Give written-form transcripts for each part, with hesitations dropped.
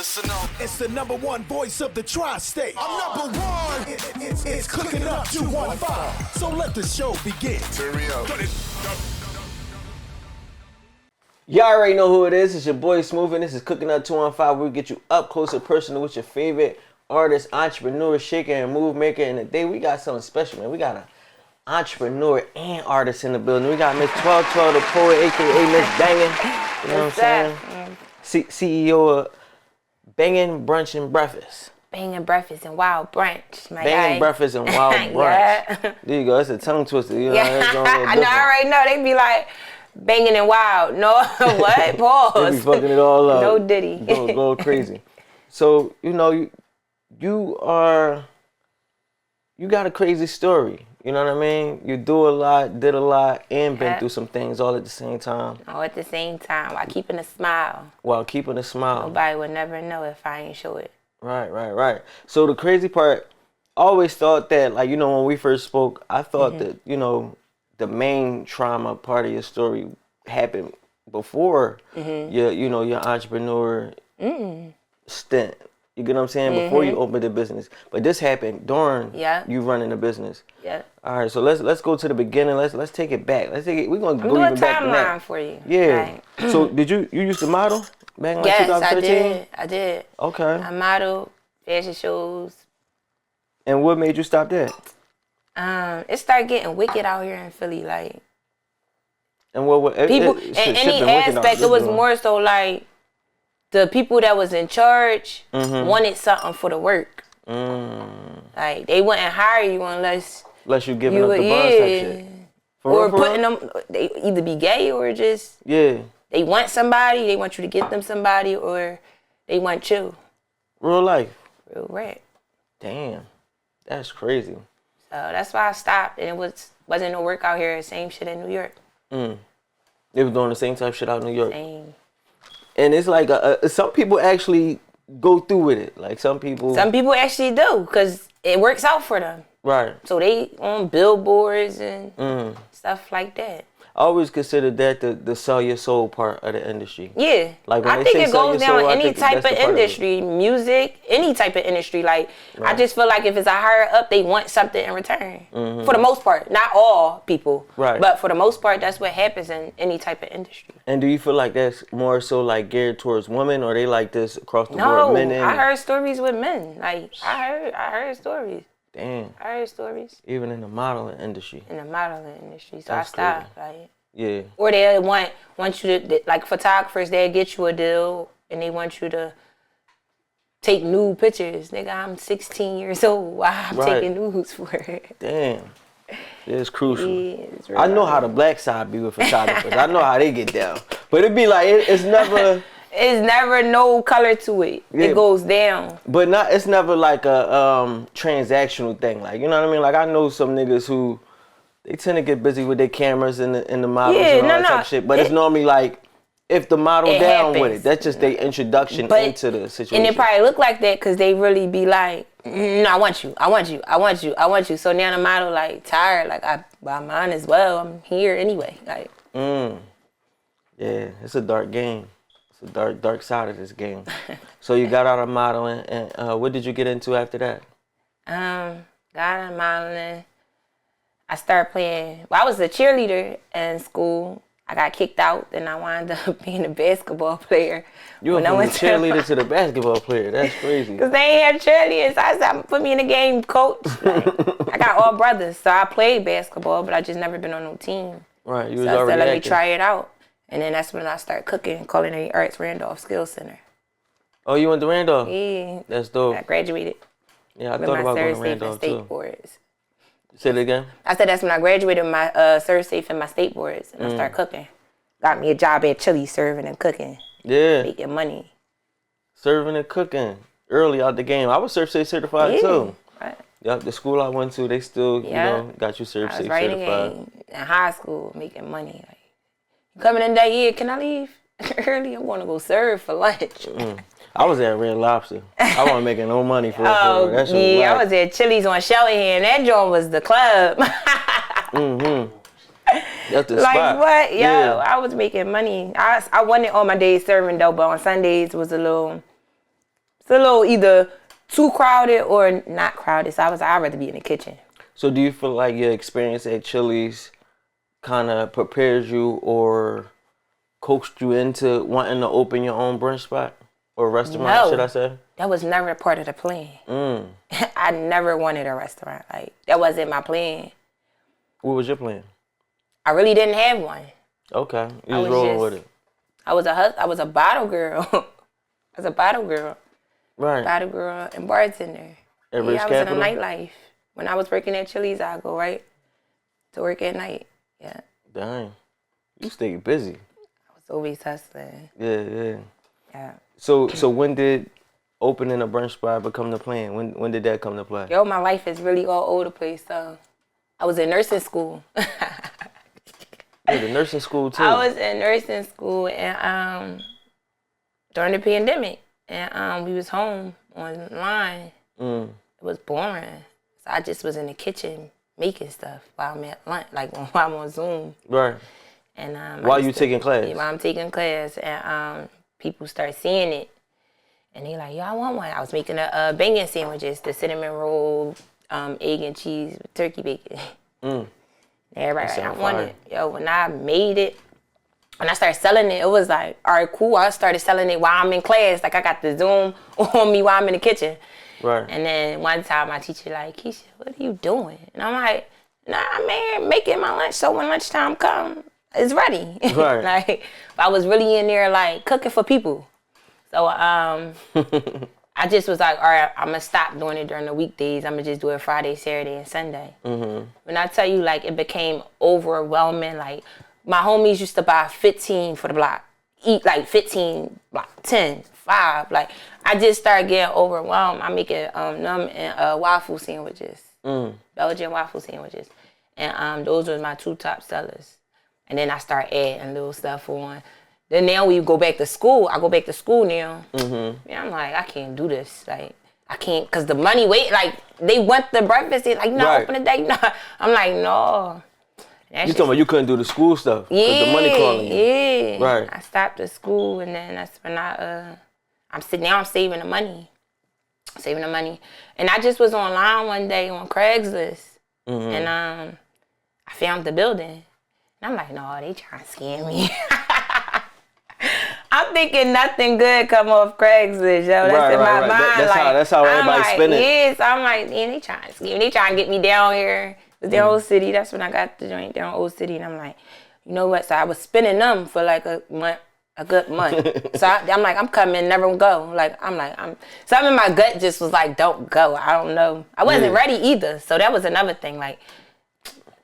Listen up. It's the number one voice of the tri-state. I'm number one. It's Cooking Up 215. So let the show begin. Turn me up. Y'all already know who it is. It's your boy Smooth, and this is Cooking Up 215. Where we get you up close and personal with your favorite artist, entrepreneur, shaker, and move maker. And today we got something special, man. We got an entrepreneur and artist in the building. We got Miss 1212, the poet, aka Miss Bangin'. You know what I'm saying? CEO of Bangin' Brunch and Breakfast. Bangin' Breakfast and Wild Brunch, my Bangin' guy. Breakfast and Wild Brunch. Yeah. There you go. It's a tongue twister. You know, I know, I already know. They be like, banging and wild. No, what? Pause. They be fucking it all up. No Diddy. Go crazy. So, you know, you got a crazy story. You know what I mean? You do a lot, did a lot, and been through some things all at the same time. All at the same time, while keeping a smile. While keeping a smile. Nobody would never know if I ain't show it. Right. So the crazy part, I always thought that, like, you know, when we first spoke, I thought that, you know, the main trauma part of your story happened before your entrepreneur stint. You get what I'm saying? Before you opened the business. But this happened during you running the business. Yeah. All right, so let's go to the beginning. Let's take it back. We're gonna go even back to that. Do a timeline for you. Yeah. Right. So did you used to model back in like Yes, 2013? I did. Okay. I modeled fashion shows. And what made you stop that? It started getting wicked out here in Philly, like. And what people in any aspect, it was more so like the people that was in charge wanted something for the work. Like they wouldn't hire you unless you giving up the bus type shit. Or putting them, they either be gay or just they want somebody, they want you to get them somebody, or they want you. Real life. Real rap. Damn, that's crazy. So that's why I stopped, and it wasn't no work out here. Same shit in New York. They was doing the same type shit out in New York. Same. And it's like some people actually go through with it. Like some people actually do, because it works out for them. Right. So they on billboards and stuff like that. I always considered that the sell your soul part of the industry. Yeah. Like when I think it goes down any type of industry, music, any type of industry. Like, I just feel like if it's a higher up, they want something in return. For the most part. Not all people. Right. But for the most part, that's what happens in any type of industry. And do you feel like that's more so like geared towards women, or they like this across the board? Men I heard stories with men. Like, I heard stories. Damn. I heard stories. Even in the modeling industry. In the modeling industry. So that's I stopped. crazy. Like, yeah. or they want you to, like photographers, they'll get you a deal and they want you to take nude pictures. Nigga, I'm 16 years old. Why I'm taking nudes for it? Damn. It's crucial. Yeah, it's I know how the black side be with photographers. I know how they get down. But it be like, it's never... It's never no color to it. Yeah. It goes down. But it's never like a transactional thing. Like, you know what I mean? Like, I know some niggas who, they tend to get busy with their cameras and the models and all that type of shit. But it's normally like, if the model down with it, that's just their introduction into the situation. And it probably look like that because they really be like, no, I want you. So now the model like tired, like I mine as well. I'm here anyway. Like. Yeah, it's a dark game. It's a dark side of this game. So you got out of modeling, and what did you get into after that? Got out of modeling. I started playing. Well, I was a cheerleader in school. I got kicked out, and I wound up being a basketball player. You went from the cheerleader to the basketball player. That's crazy. Because they ain't have cheerleaders. I said, put me in the game, coach. Like, I got all brothers, so I played basketball, but I just never been on no team. Right, you was so already I said, let active. me try it out. And then that's when I started cooking, Culinary Arts Randolph Skills Center. Oh, you went to Randolph? Yeah. That's dope. I graduated. Yeah, I thought about going to Randolph too. State boards. Say it again? I said that's when I graduated my serve safe and my state boards, and I started cooking. Got me a job at Chili's serving and cooking. Yeah. Making money. Serving and cooking early out the game. I was serve safe certified too. Right. Yep, the school I went to, they still, got you serve safe certified. In high school, making money. Like, you coming in that year? Can I leave early? I want to go serve for lunch. I was at Red Lobster. I wasn't making no money for it. I was at Chili's on Shelly here, and that joint was the club. That's the like spot. what? Yo, I was making money. I wanted all my days serving though, but on Sundays was a little It's a little either too crowded or not crowded. So I'd rather be in the kitchen. So do you feel like your experience at Chili's kind of prepares you or coaxed you into wanting to open your own brunch spot or restaurant, should I say? That was never a part of the plan. I never wanted a restaurant. Like, that wasn't my plan. What was your plan? I really didn't have one. Okay. You was rolling with it. I was a bottle girl. I was a bottle girl. Right. Bottle girl and bartender. I was in the nightlife. When I was working at Chili's, I'd go right to work at night. Yeah. Dang. You stay busy. I was always hustling. Yeah. Yeah. So when did opening a brunch spot become the plan? When did that come to play? Yo, my life is really all over the place. So I was in nursing school. Yeah, the nursing school too. I was in nursing school and during the pandemic, and we was home online. It was boring, so I just was in the kitchen making stuff while I'm at lunch, like while I'm on Zoom. Right. And while you taking class. Yeah, while I'm taking class, and people start seeing it, and they like, yo, I want one. I was making a bacon sandwiches, the cinnamon roll, egg and cheese, with turkey bacon. Everybody like, I want it. Yo, when I made it, when I started selling it, it was like, all right, cool. I started selling it while I'm in class. Like, I got the Zoom on me while I'm in the kitchen. Right. And then one time my teacher like, Keisha, what are you doing? And I'm like, nah, man, making my lunch. So when lunchtime come, it's ready. Right. Like, I was really in there like cooking for people. So I just was like, all right, I'm going to stop doing it during the weekdays. I'm going to just do it Friday, Saturday, and Sunday. When I tell you, like, it became overwhelming. Like, my homies used to buy 15 for the block. Eat, like, 15, block, 10, 5. Like, I just started getting overwhelmed. I'm making numb and waffle sandwiches. Belgian waffle sandwiches. And those were my 2 top sellers. And then I start adding little stuff on. Then now we go back to school. I go back to school now. And I'm like, I can't do this. Like, I can't, because the money, they want the breakfast. They're like, no, right. Open the day. No. I'm like, no. You talking about you couldn't do the school stuff? Yeah. The money calling you. Yeah. Right. I stopped the school, and then that's when I'm saving the money. Saving the money. And I just was online one day on Craigslist. And I found the building. And I'm like, no, they trying to scam me. I'm thinking nothing good come off Craigslist, yo. That's in my mind. That's how everybody's spinning. Yeah, so I'm like, man, they trying to scheme. They trying to get me down here. It's the Old City. That's when I got the joint down Old City. And I'm like, you know what? So I was spinning them for like a good month. So I'm like, I'm coming, never go. Something in my gut just was like, don't go. I don't know. I wasn't ready either. So that was another thing. Like,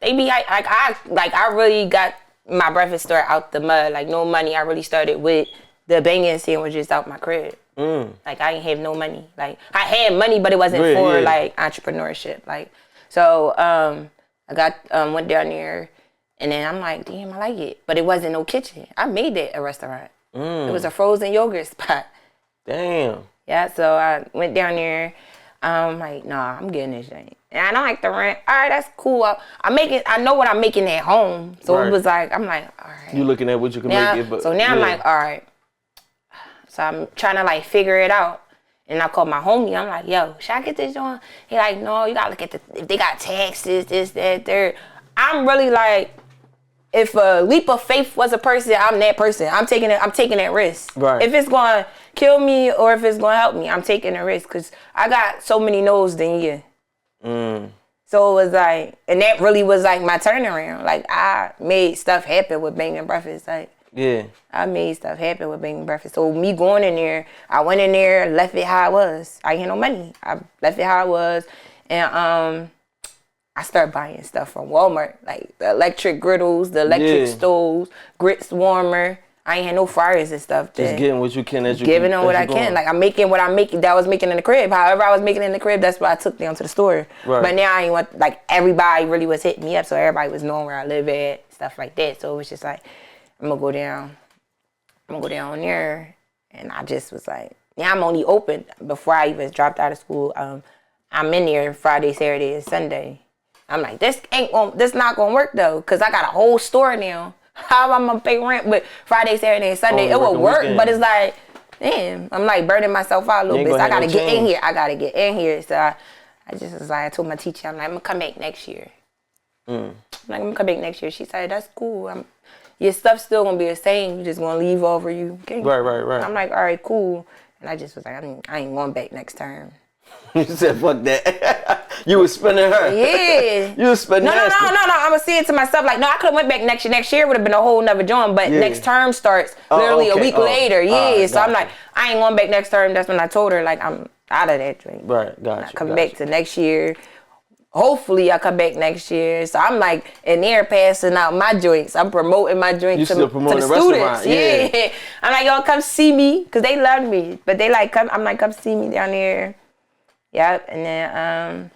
they be I really got my breakfast store out the mud, like no money. I really started with the banging sandwiches out my crib. Like I didn't have no money. Like I had money, but it wasn't for like entrepreneurship. Like so, I got went down there, and then I'm like, damn, I like it, but it wasn't no kitchen. I made it a restaurant. It was a frozen yogurt spot. Damn. Yeah, so I went down there. I'm like, nah, I'm getting this thing. And I don't like the rent. All right, that's cool. I know what I'm making at home. So it was like, I'm like, all right. You looking at what you can make it, but so now I'm like, all right. So I'm trying to like figure it out. And I called my homie. I'm like, yo, should I get this on? He like, no, you gotta look at if they got taxes, this, that, third. I'm really like, if a leap of faith was a person, I'm that person. I'm taking that risk. Right. If it's gonna kill me or if it's gonna help me, I'm taking a risk because I got so many no's than you. So it was like, and that really was like my turnaround. Like I made stuff happen with banging breakfast. Like I made stuff happen with banging breakfast. So me going in there, I went in there, left it how it was. I ain't had no money. I left it how it was, and I started buying stuff from Walmart, like the electric griddles, the electric stoves, grits warmer. I ain't had no fryers and stuff. Just getting what you can as you giving them what I can. Like I'm making what I'm making that I was making in the crib. However I was making in the crib, that's what I took down to the store. Right. But now I ain't want, like everybody really was hitting me up, so everybody was knowing where I live at, stuff like that. So it was just like, I'm gonna go down there, and I just was like, now I'm only open before I even dropped out of school. I'm in there Friday, Saturday, and Sunday. I'm like, this not gonna work though, cause I got a whole store now. How am I gonna pay rent with Friday, Saturday, and Sunday? It would work, but it's like damn, I'm like burning myself out a little bit. So I gotta get in here. I gotta get in here. So I just was like, I told my teacher, I'm like, I'm gonna come back next year. I'm like, I'm gonna come back next year. She said, that's cool. Your stuff's still gonna be the same. You just gonna leave over you. Okay? Right. I'm like, all right, cool. And I just was like, I ain't going back next term. You said, fuck that. You was spending her. Yeah. You was spending her. No. I was saying to myself, like, no, I could have went back next year. Next year would have been a whole nother joint, but next term starts literally a week later. Yeah. So I'm like, I ain't going back next term. That's when I told her, like, I'm out of that joint. Right, gotcha. Come back to next year. Hopefully I come back next year. So I'm like in there passing out my joints. I'm promoting my joints to the students. Yeah. I'm like, y'all come see me because they love me. But they like come. I'm like, come see me down there. Yep. And then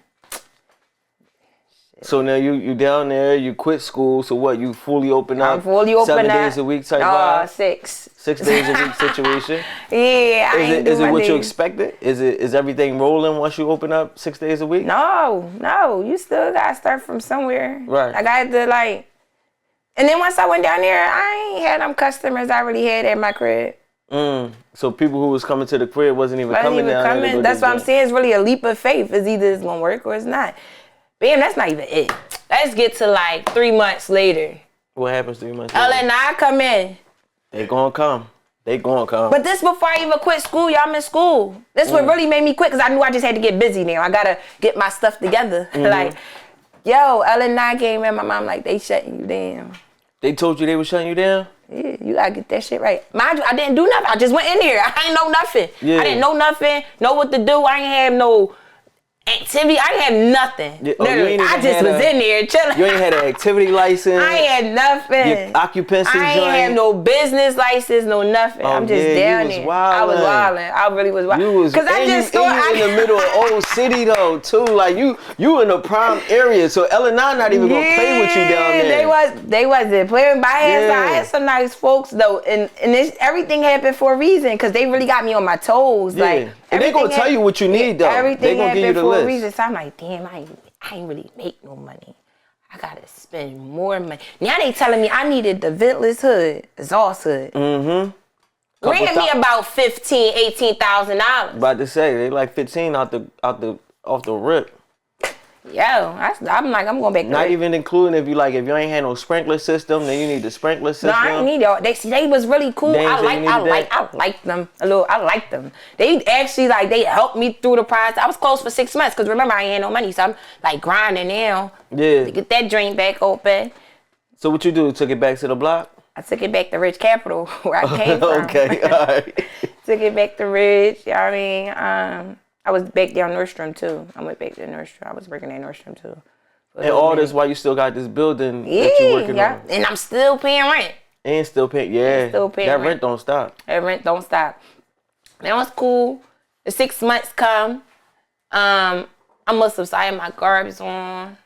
so now you down there, you quit school, so what, you fully open up? I'm fully open 7 up. days a week type vibe? 6. 6 days a week situation? Yeah, Is it what you expected? Is everything rolling once you open up 6 days a week? No, you still gotta start from somewhere. Right. I got to like, and then once I went down there, I ain't had them customers I really had at my crib. So people who was coming to the crib wasn't even coming down there. That's what I'm saying. It's really a leap of faith. It's either it's gonna work or it's not. Bam, that's not even it. Let's get to like 3 months later. What happens 3 months later? Ellen and I come in. They gonna come. But this before I even quit school, y'all. I'm in school. This what really made me quit because I knew I just had to get busy now. I gotta get my stuff together. Like, yo, Ellen and I came in. My mom like, they shutting you down. They told you they were shutting you down? Yeah, you gotta get that shit right. Mind you, I didn't do nothing. I just went in here. I ain't know nothing. Yeah. I didn't know nothing. Know what to do. I ain't have no activity. I ain't have nothing. Yeah, literally, I just was in there chilling. You ain't had an activity license. I ain't had nothing. Your occupancy I ain't have no business license, no nothing. I'm just down there. I was wilding. I really was wilding. Because I just thought in the middle of old city though too. Like you in a prime area, so Ellen not even gonna play with you down there. They wasn't playing. But I had some nice folks though, and everything happened for a reason because they really got me on my toes. Yeah. Like, and they gonna tell you what you need though. Everything they gonna give you the list. For a reason. So I'm like, damn, I ain't really make no money. I gotta spend more money. Now they telling me I needed the ventless hood, exhaust hood. Ran me about $18,000. About to say they like 15 off the rip. Yo, I'm like, I'm going back. Not even including if you ain't had no sprinkler system, then you need the sprinkler system. No, I ain't need it. They was really cool. I liked them a little. I liked them. They actually they helped me through the process. I was closed for 6 months because remember I ain't had no money, so I'm like grinding now. Yeah. To get that drain back open. So what you do? Took it back to the block? I took it back to Rich Capital where I came from. Okay, all right. Took it back to Rich. You know what I mean? I was back down Nordstrom too. I went back to Nordstrom. I was working at Nordstrom too. And all this while you still got this building that you're working on. And I'm still paying rent. And still paying, that rent don't stop. That rent don't stop. That was cool. The 6 months come. I must have had my garbage on.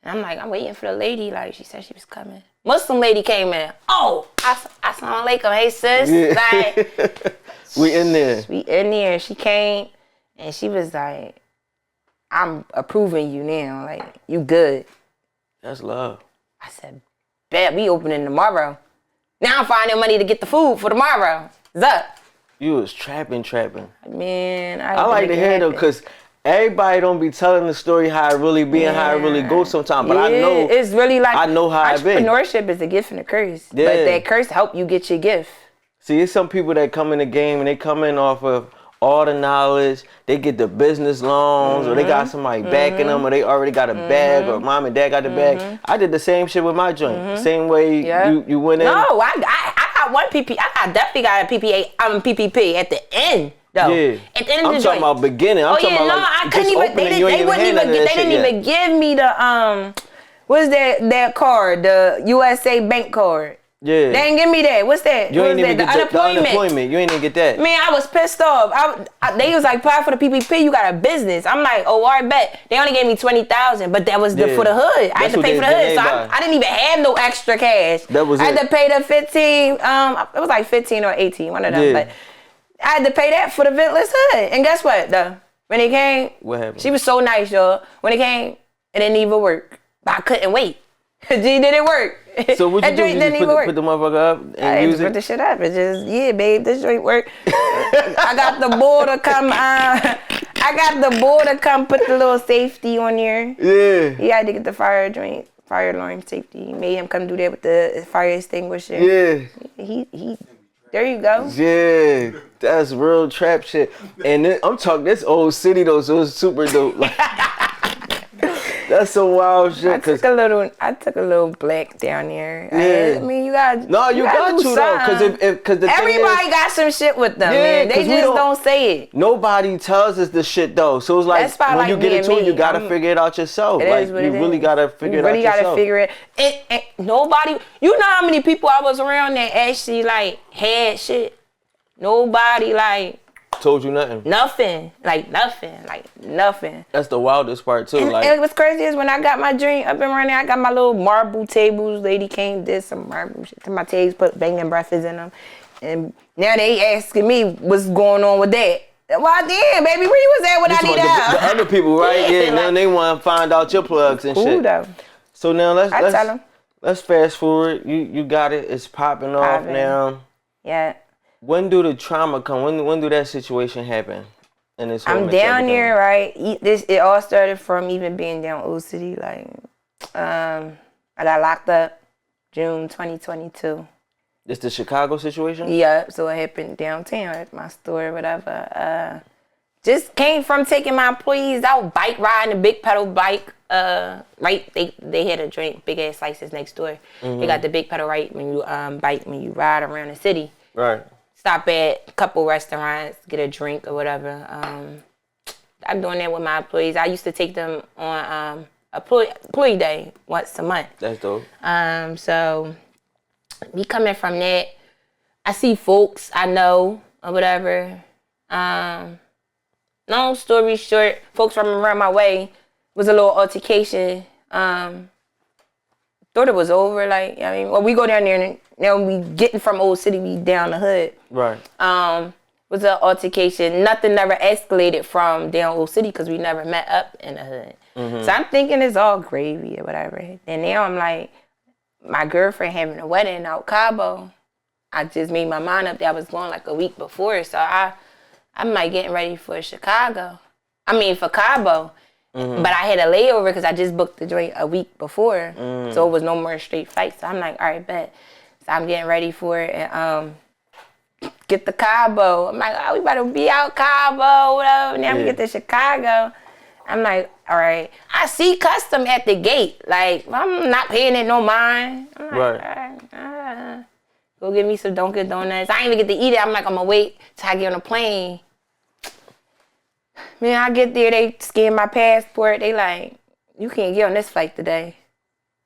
And I'm like, I'm waiting for the lady. Like, she said she was coming. Muslim lady came in. Oh, assalamu alaikum. Hey, sis. Yeah. Like, we in there. We in there. She came. And she was like, I'm approving you now. Like, you good. That's love. I said, bet we opening tomorrow. Now I'm finding money to get the food for tomorrow. It's up. You was trapping. Man, I like to hear though, because everybody don't be telling the story how it really be and how it really goes sometimes. But I know it's really like I know how it be. Entrepreneurship is a gift and a curse. Yeah. But that curse help you get your gift. See, it's some people that come in the game and they come in off of all the knowledge, they get the business loans, or they got somebody backing them, or they already got a bag, or mom and dad got the bag. I did the same shit with my joint. Same way you went in. No, I got one PP. I definitely got a PPP at the end though. Yeah. At the end of I'm the talking joint. about beginning. I'm talking about I couldn't even. They didn't even give me the what's that card? The USA bank card. Yeah. They didn't give me that. What's that? You ain't even get the unemployment. You ain't even get that. Man, I was pissed off. They was like, apply for the PPP. You got a business. I'm like, oh, I bet. They only gave me $20,000, but that was for the hood. I had to pay for the hood, so I didn't even have no extra cash. That was I had to pay the 15. It was like 15 or 18, one of them. But I had to pay that for the ventless hood. And guess what? Though when it came, what happened? She was so nice, y'all. When it came, it didn't even work. But I couldn't wait. G, did it work? So what you do? You just put the motherfucker up and use it? Put the shit up. It's just, yeah, babe, this joint work. I got the bull to come. Put the little safety on there. Yeah. He had to get the fire alarm safety. Made him come do that with the fire extinguisher. Yeah. He. There you go. Yeah, that's real trap shit. And then, I'm talking this old city though, so it's super dope. Like, that's some wild shit. I took a little black down there. Yeah. I mean, you got. No, you got to though, because the everybody thing is, got some shit with them. Yeah, man. They just don't say it. Nobody tells us the shit though, so it's like when you get into it, you gotta figure it out yourself. Like you really gotta figure it out yourself. You really gotta figure it. And nobody. You know how many people I was around that actually like had shit. Nobody like told you nothing. Nothing. That's the wildest part too. And what's crazy is when I got my drink up and running, I got my little marble tables. Lady came, did some marble shit to my tables, put banging breakfast in them, and now they asking me what's going on with that. Well, damn, baby, where you was at when I need help? The other people, right? Yeah, now they want to find out your plugs and shit. Though. So now tell them. Let's fast forward. You got it. It's popping off now. Yeah. When do the trauma come? When do that situation happen? In this whole I'm down there, right? It all started from even being down Old City. Like, I got locked up June 2022. It's the Chicago situation? Yeah, so it happened downtown at my store, whatever. Just came from taking my employees out bike riding a big pedal bike. Right, they had a joint, big ass slices next door. Mm-hmm. They got the big pedal right when you bike when you ride around the city. Right. Stop at a couple restaurants, get a drink or whatever. I'm doing that with my employees. I used to take them on employee day once a month. That's dope. So me coming from that, I see folks I know or whatever. Long story short, folks from around my way was a little altercation. Thought it was over, like, I mean, well, we go down there and now we getting from Old City, we down the hood. Right. Was an altercation. Nothing never escalated from down Old City because we never met up in the hood. Mm-hmm. So I'm thinking it's all gravy or whatever. And now I'm like, my girlfriend having a wedding out Cabo. I just made my mind up that I was going like a week before. So I'm like getting ready for Cabo. Mm-hmm. But I had a layover because I just booked the joint a week before. Mm. So it was no more straight flights. So I'm like, all right, bet. So I'm getting ready for it and get the Cabo. I'm like, oh, we better be out Cabo, whatever. Now we get to Chicago. I'm like, all right. I see custom at the gate. Like, I'm not paying it no mind. I'm like, all right. Go get me some Dunkin' Donuts. I ain't even get to eat it. I'm like, I'm going to wait till I get on the plane. Man, I get there, they scan my passport. They like, you can't get on this flight today.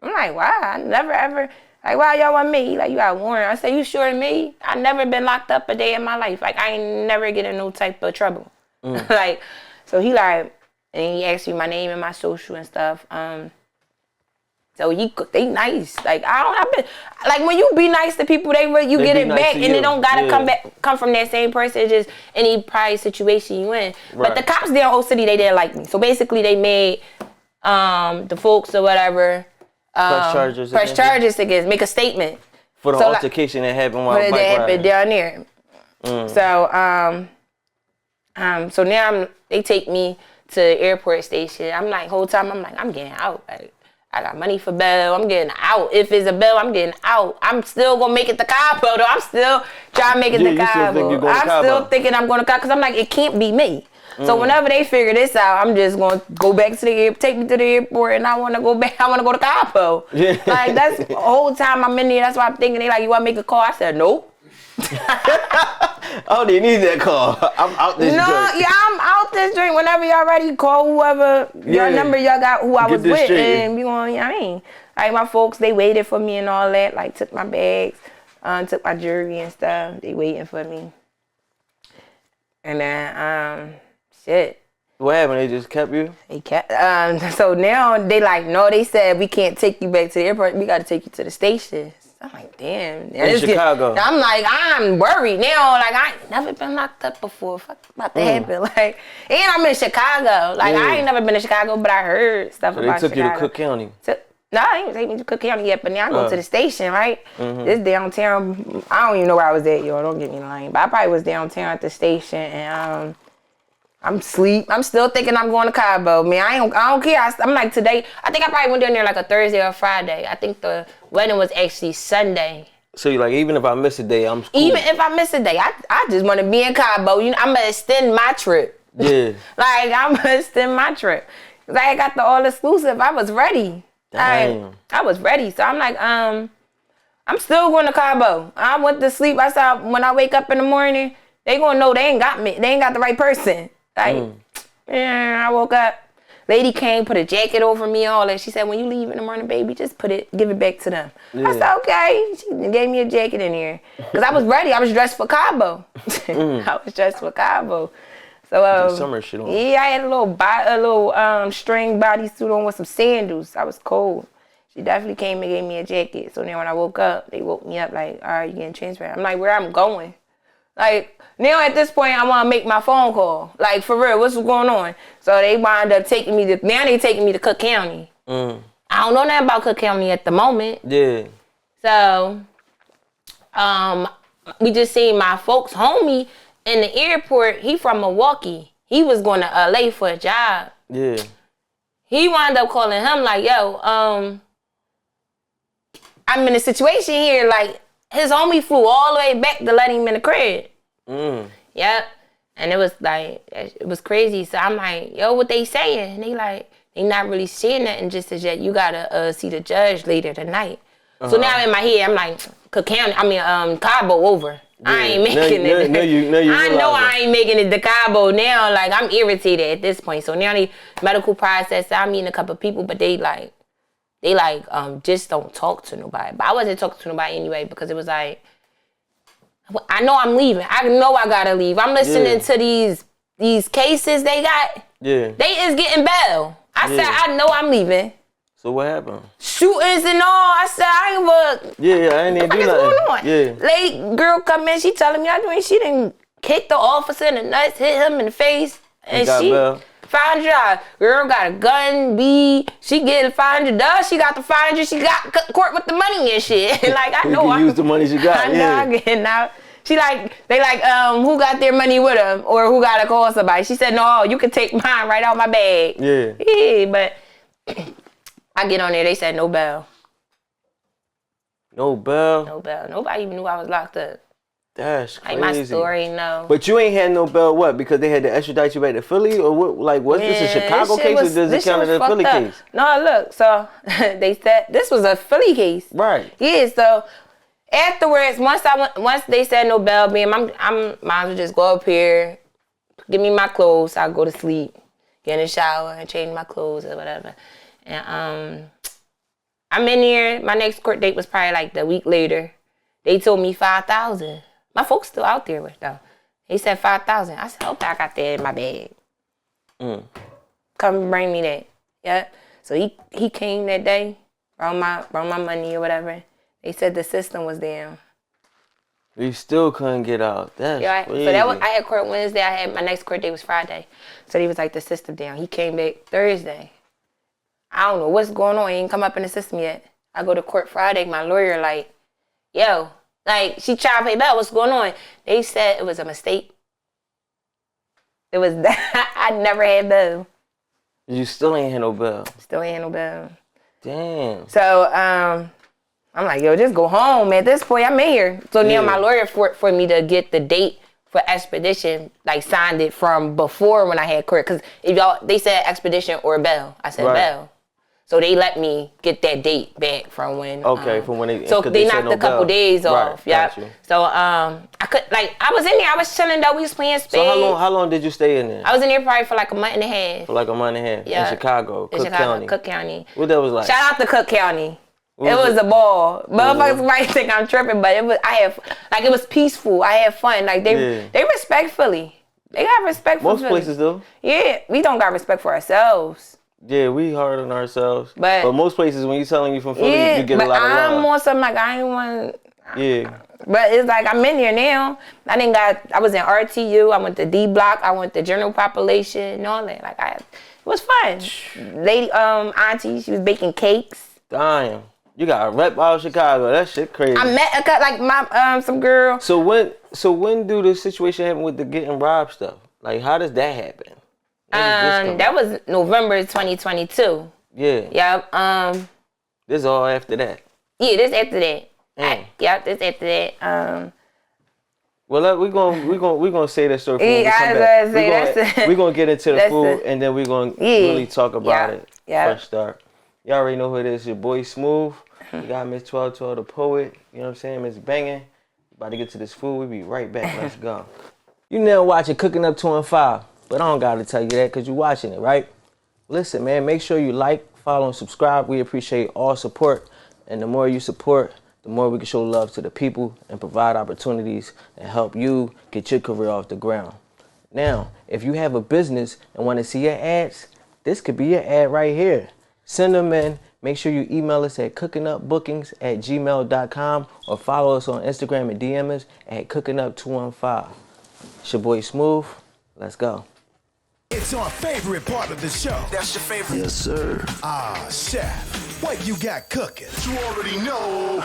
I'm like, why? I never ever, like, why y'all want me? He like, you got warrant. I say, you sure of me? I never been locked up a day in my life. Like, I ain't never get in no type of trouble. Like, so he like, and he asked me my name and my social and stuff. So they nice. Like, like when you be nice to people, you get it back, and it don't gotta come from that same person. It's just any prior situation you in. Right. But the cops there in Old City, they didn't like me. So basically, they made the folks or whatever press charges against, make a statement for the altercation that happened while bike riding down there. So now they take me to the airport station. I'm like, whole time I'm like, I'm getting out. Like, I got money for bail. I'm getting out. If it's a bail, I'm getting out. I'm still going to make it to Cabo, though. I'm still trying to make it to Cabo. I'm still thinking I'm going to Cabo because I'm like, it can't be me. So whenever they figure this out, I'm just going to go back to the airport, take me to the airport, and I want to go back. I want to go to Cabo. Yeah. Like, that's the whole time I'm in there. That's why I'm thinking. They like, you want to make a call? I said, nope. I don't even need that call. I'm out this joint. I'm out this joint. Whenever y'all ready, call whoever your number y'all got who I was with, and we going. I mean, like my folks, they waited for me and all that. Like took my bags, took my jewelry and stuff. They waiting for me. And then shit. What happened? They just kept you? They kept. So now they like, no. They said we can't take you back to the airport. We got to take you to the station. I'm like, damn. In Chicago. I'm like, I'm worried now. Like, I ain't never been locked up before. Fuck about to happen. Like, and I'm in Chicago. Like, I ain't never been to Chicago, but I heard stuff about Chicago. They took you to Cook County. No, I didn't take me to Cook County yet, but now I go to the station, right? This downtown, I don't even know where I was at, yo. Don't get me lying. But I probably was downtown at the station, and I'm asleep. I'm still thinking I'm going to Cabo. Man, I don't care. I'm like, today, I think I probably went down there like a Thursday or Friday. I think the wedding was actually Sunday. So you're like, even if I miss a day, I'm cool. Even if I miss a day, I just want to be in Cabo. You know, I'm going to extend my trip. Yeah. Like, I'm going to extend my trip. Because I got the all-exclusive. I was ready. Damn. I was ready. So I'm like, I'm still going to Cabo. I went to sleep. I saw when I wake up in the morning, they going to know they ain't got me. They ain't got the right person. Like, I woke up. Lady came, put a jacket over me, all that. She said, when you leave in the morning, baby, just give it back to them. Yeah. I said, okay. She gave me a jacket in here. Because I was ready. I was dressed for Cabo. I was dressed for Cabo. So, summer shit on. Yeah, I had a little string bodysuit on with some sandals. I was cold. She definitely came and gave me a jacket. So then when I woke up, they woke me up like, all right, you getting transferred. I'm like, where I'm going? Like, now at this point, I want to make my phone call. Like, for real, what's going on? So they wind up taking me to Cook County. I don't know nothing about Cook County at the moment. Yeah. So, we just seen my folks' homie in the airport. He from Milwaukee. He was going to LA for a job. Yeah. He wound up calling him like, yo, I'm in a situation here. Like, his homie flew all the way back to let him in the crib. Yep. And it was like, it was crazy. So I'm like, yo, what they saying? And they like, they not really saying nothing, just as yet. You gotta see the judge later tonight. So now in my head, I'm like, Cabo over. Yeah. I ain't making it. I know I ain't making it to Cabo now. Like, I'm irritated at this point. So now the medical process, I'm meeting a couple of people, but they just don't talk to nobody. But I wasn't talking to nobody anyway, because it was like, I know I'm leaving. I know I gotta leave. I'm listening to these cases they got. Yeah. They is getting bail. I said, I know I'm leaving. So what happened? Shootings and all. I said, I ain't look. Yeah, I ain't even do nothing. What's going on? Yeah. Lady girl come in, she telling me she didn't kick the officer in the nuts, hit him in the face, and she $500. Girl got a gun, she get $500. She got the $500. She got court with the money and shit. Like, I know use the money she got. I know I get now. She like, who got their money with them, or who got to call somebody? She said, no, you can take mine right out my bag. Yeah. Yeah, but I get on there. They said no bail. No bail? No bail. Nobody even knew I was locked up. That's crazy. Like, my story, no. But you ain't had no bail, what? Because they had to extradite you back to Philly? Or what? Like, was this a Chicago case, or does it count as a Philly case? No, look. So, they said this was a Philly case. Right. Yeah, so afterwards, once they said no bail, might as well just go up here, give me my clothes, I'll go to sleep, get in the shower, and change my clothes or whatever. And I'm in here. My next court date was probably like the week later. They told me $5,000. My folks still out there with though. They said $5,000. I said, okay, I got that in my bag. Come bring me that. Yeah. So he came that day, brought my money or whatever. They said the system was down. You still couldn't get out. That's crazy. So I had court Wednesday. My next court date was Friday. So he was like, the system down. He came back Thursday. I don't know what's going on. He ain't come up in the system yet. I go to court Friday. My lawyer like, yo, like, she trying to pay bail. What's going on? They said it was a mistake. It was that I never had bail. You still ain't had no bail. Still ain't had no bail. Damn. So I'm like, yo, just go home. At this point, I'm in here. So now my lawyer for me to get the date for expedition, like, signed it from before when I had court. Because they said expedition or bail. I said bail. So they let me get that date back from when. Okay, from when they. So they knocked a couple days off. Yeah. So I was in there. I was chilling though. We was playing spades. So how long did you stay in there? I was in there probably for like a month and a half. For like a month and a half. Yeah. In Chicago, Cook County. What that was like? Shout out to Cook County. It was a ball. Motherfuckers might think I'm tripping, but it was peaceful. I had fun. Like they respect Philly. They got respect for Philly. Most places do. Yeah, we don't got respect for ourselves. Yeah, we hard on ourselves. But most places, when you telling you from Philly, you get a lot of love. I'm on something like I ain't want. Yeah. But it's like I'm in here now. I was in RTU. I went to D Block. I went to General Population and all that. Like it was fun. Lady, auntie, she was baking cakes. Damn. You got a rep out of Chicago. That shit crazy. I met some girl. So when do the situation happen with the getting robbed stuff? Like, how does that happen? That was November 2022. Yeah. Yep. This is all after that. Yeah, this after that. Yep, this after that. Well, we're gonna say that story. We're gonna get into the food, and then we're gonna really talk about it. Yeah. First start. Y'all already know who it is. Your boy Smooth. We got Miss 1212 the poet. You know what I'm saying? Miss Banging. About to get to this food. We'll be right back. Let's go. You now watching Cooking Up 215, but I don't gotta tell you that because you're watching it, right? Listen, man. Make sure you like, follow, and subscribe. We appreciate all support, and the more you support, the more we can show love to the people and provide opportunities and help you get your career off the ground. Now, if you have a business and want to see your ads, this could be your ad right here. Send them in. Make sure you email us at cooknupbookings@gmail.com or follow us on Instagram and DM us at cookingup215. It's your boy Smooth. Let's go. It's our favorite part of the show. That's your favorite? Yes, sir. Chef, what you got cooking? You already know.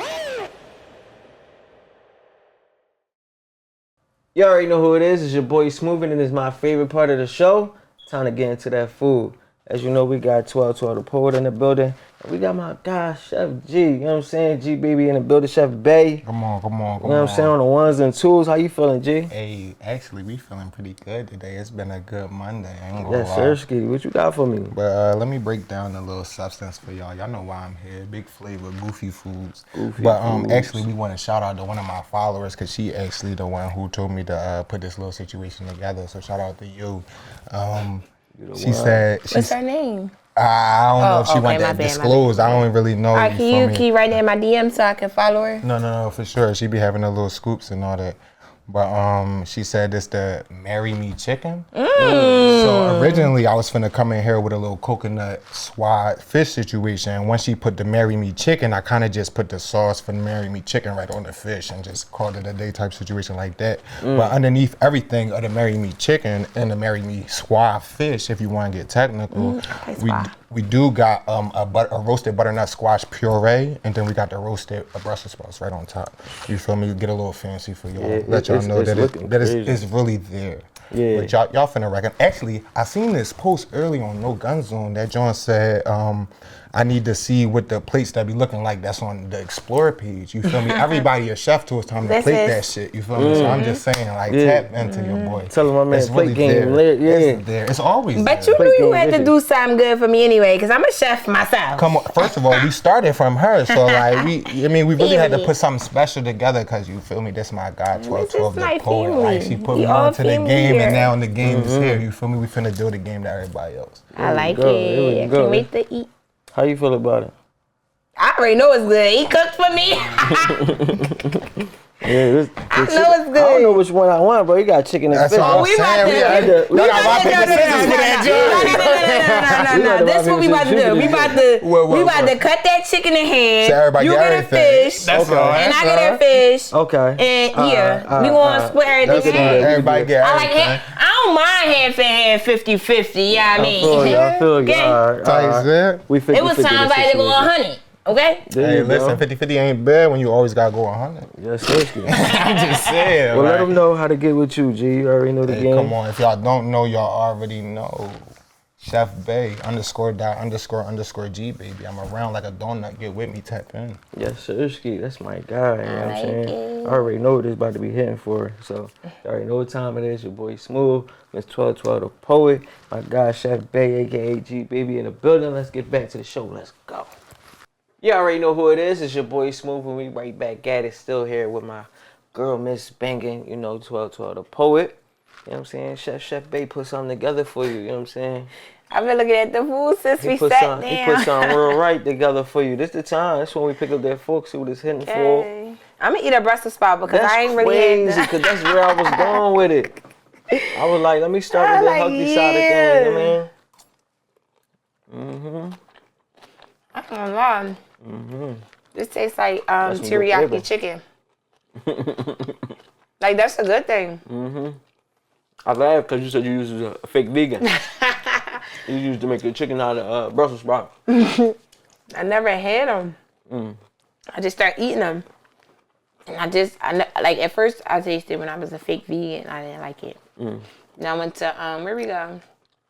You already know who it is. It's your boy Smooth, and it's my favorite part of the show. Time to get into that food. As you know, we got 1212 the poet in the building. And we got my guy, Chef G. You know what I'm saying? G baby in the building, Chef Bay. Come on. You know what I'm saying? On the ones and twos. How you feeling, G? Hey, actually, we feeling pretty good today. It's been a good Monday. I ain't gonna Yes, lie. sir, Ski. What you got for me? But let me break down a little substance for y'all. Y'all know why I'm here. Big flavor, goofy foods. Foods. Actually, we want to shout out to one of my followers because she actually the one who told me to put this little situation together. So shout out to you. She said... What's her name? I don't know if she want that disclosed. I don't really know. Right, can you write that in my DM so I can follow her? No, for sure. She be having her little scoops and all that. But she said this the marry me chicken. So originally I was finna come in here with a little coconut swat fish situation. Once she put the marry me chicken, I kind of just put the sauce for the marry me chicken right on the fish and just called it a day type situation like that. But underneath everything of the marry me chicken and the marry me swat fish, if you want to get technical, we do got a roasted butternut squash puree, and then we got the roasted Brussels sprouts right on top. You feel me? Get a little fancy for y'all. Yeah, let y'all know that it's really there. Yeah. But y'all finna reckon. Actually, I seen this post early on No Gun Zone that John said, I need to see what the plates that be looking like that's on the Explorer page. You feel me? Everybody a chef to it's time to plate that shit. You feel me? So I'm just saying, like, tap into your boy. Tell him my man, it's plate really game there. It's there. It's always But there. you knew you had to do something good for me anyway, because I'm a chef myself. Come on. First of all, we started from her, so like we really had to put something special together because you feel me. This my guy, 1212 the poet. Like she put me onto the game, and now the game is here. You feel me? We finna do the game to everybody else. I like it. I can't wait to eat. How you feel about it? I already know it's good. He cooked for me. I know it's good. I don't know which one I want, bro. You got chicken and fish. Oh, we about to. No. This what we about to do. We about to cut that chicken in half. You get a fish. That's all. And I get a fish. Okay. And we gonna split everything in half. Everybody get everything. I don't mind half and half, 50-50. Yeah, I mean. I feel you. We 50-50. It was time like to go 100. Okay? Hey, listen, 50-50 ain't bad when you always gotta go 100. Yes, sir. I'm just saying. Well, let them know how to get with you, G. You already know the game. Come on, if y'all don't know, y'all already know. Chef Bay _._G baby. I'm around like a donut. Get with me, tap in. Yes, sir. That's my guy. You know what I'm saying? I already know what this about to be hitting for. So, you already know what time it is. Your boy Smooth, Miss 1212 the poet. My guy, Chef Bay, aka G baby in the building. Let's get back to the show. Let's go. You already know who it is. It's your boy Smooth, and we right back at it. Still here with my girl, Miss Banging, 1212 the poet. You know what I'm saying? Chef Bay put something together for you. You know what I'm saying? I've been looking at the food since we sat down. He put something real right together for you. This the time. That's when we pick up that fork, see what it's hitting for. I'm going to eat a Brussels sprout because I ain't really crazy, because that's where I was going with it. I was like, let me start with the healthy side of things, man. I don't know. This tastes like teriyaki chicken. Like, that's a good thing. I laugh because you said you used a fake vegan. You used to make your chicken out of Brussels sprout. That's I never had them. I just started eating them. And like at first I tasted when I was a fake vegan. I didn't like it. Then I went to, where we go?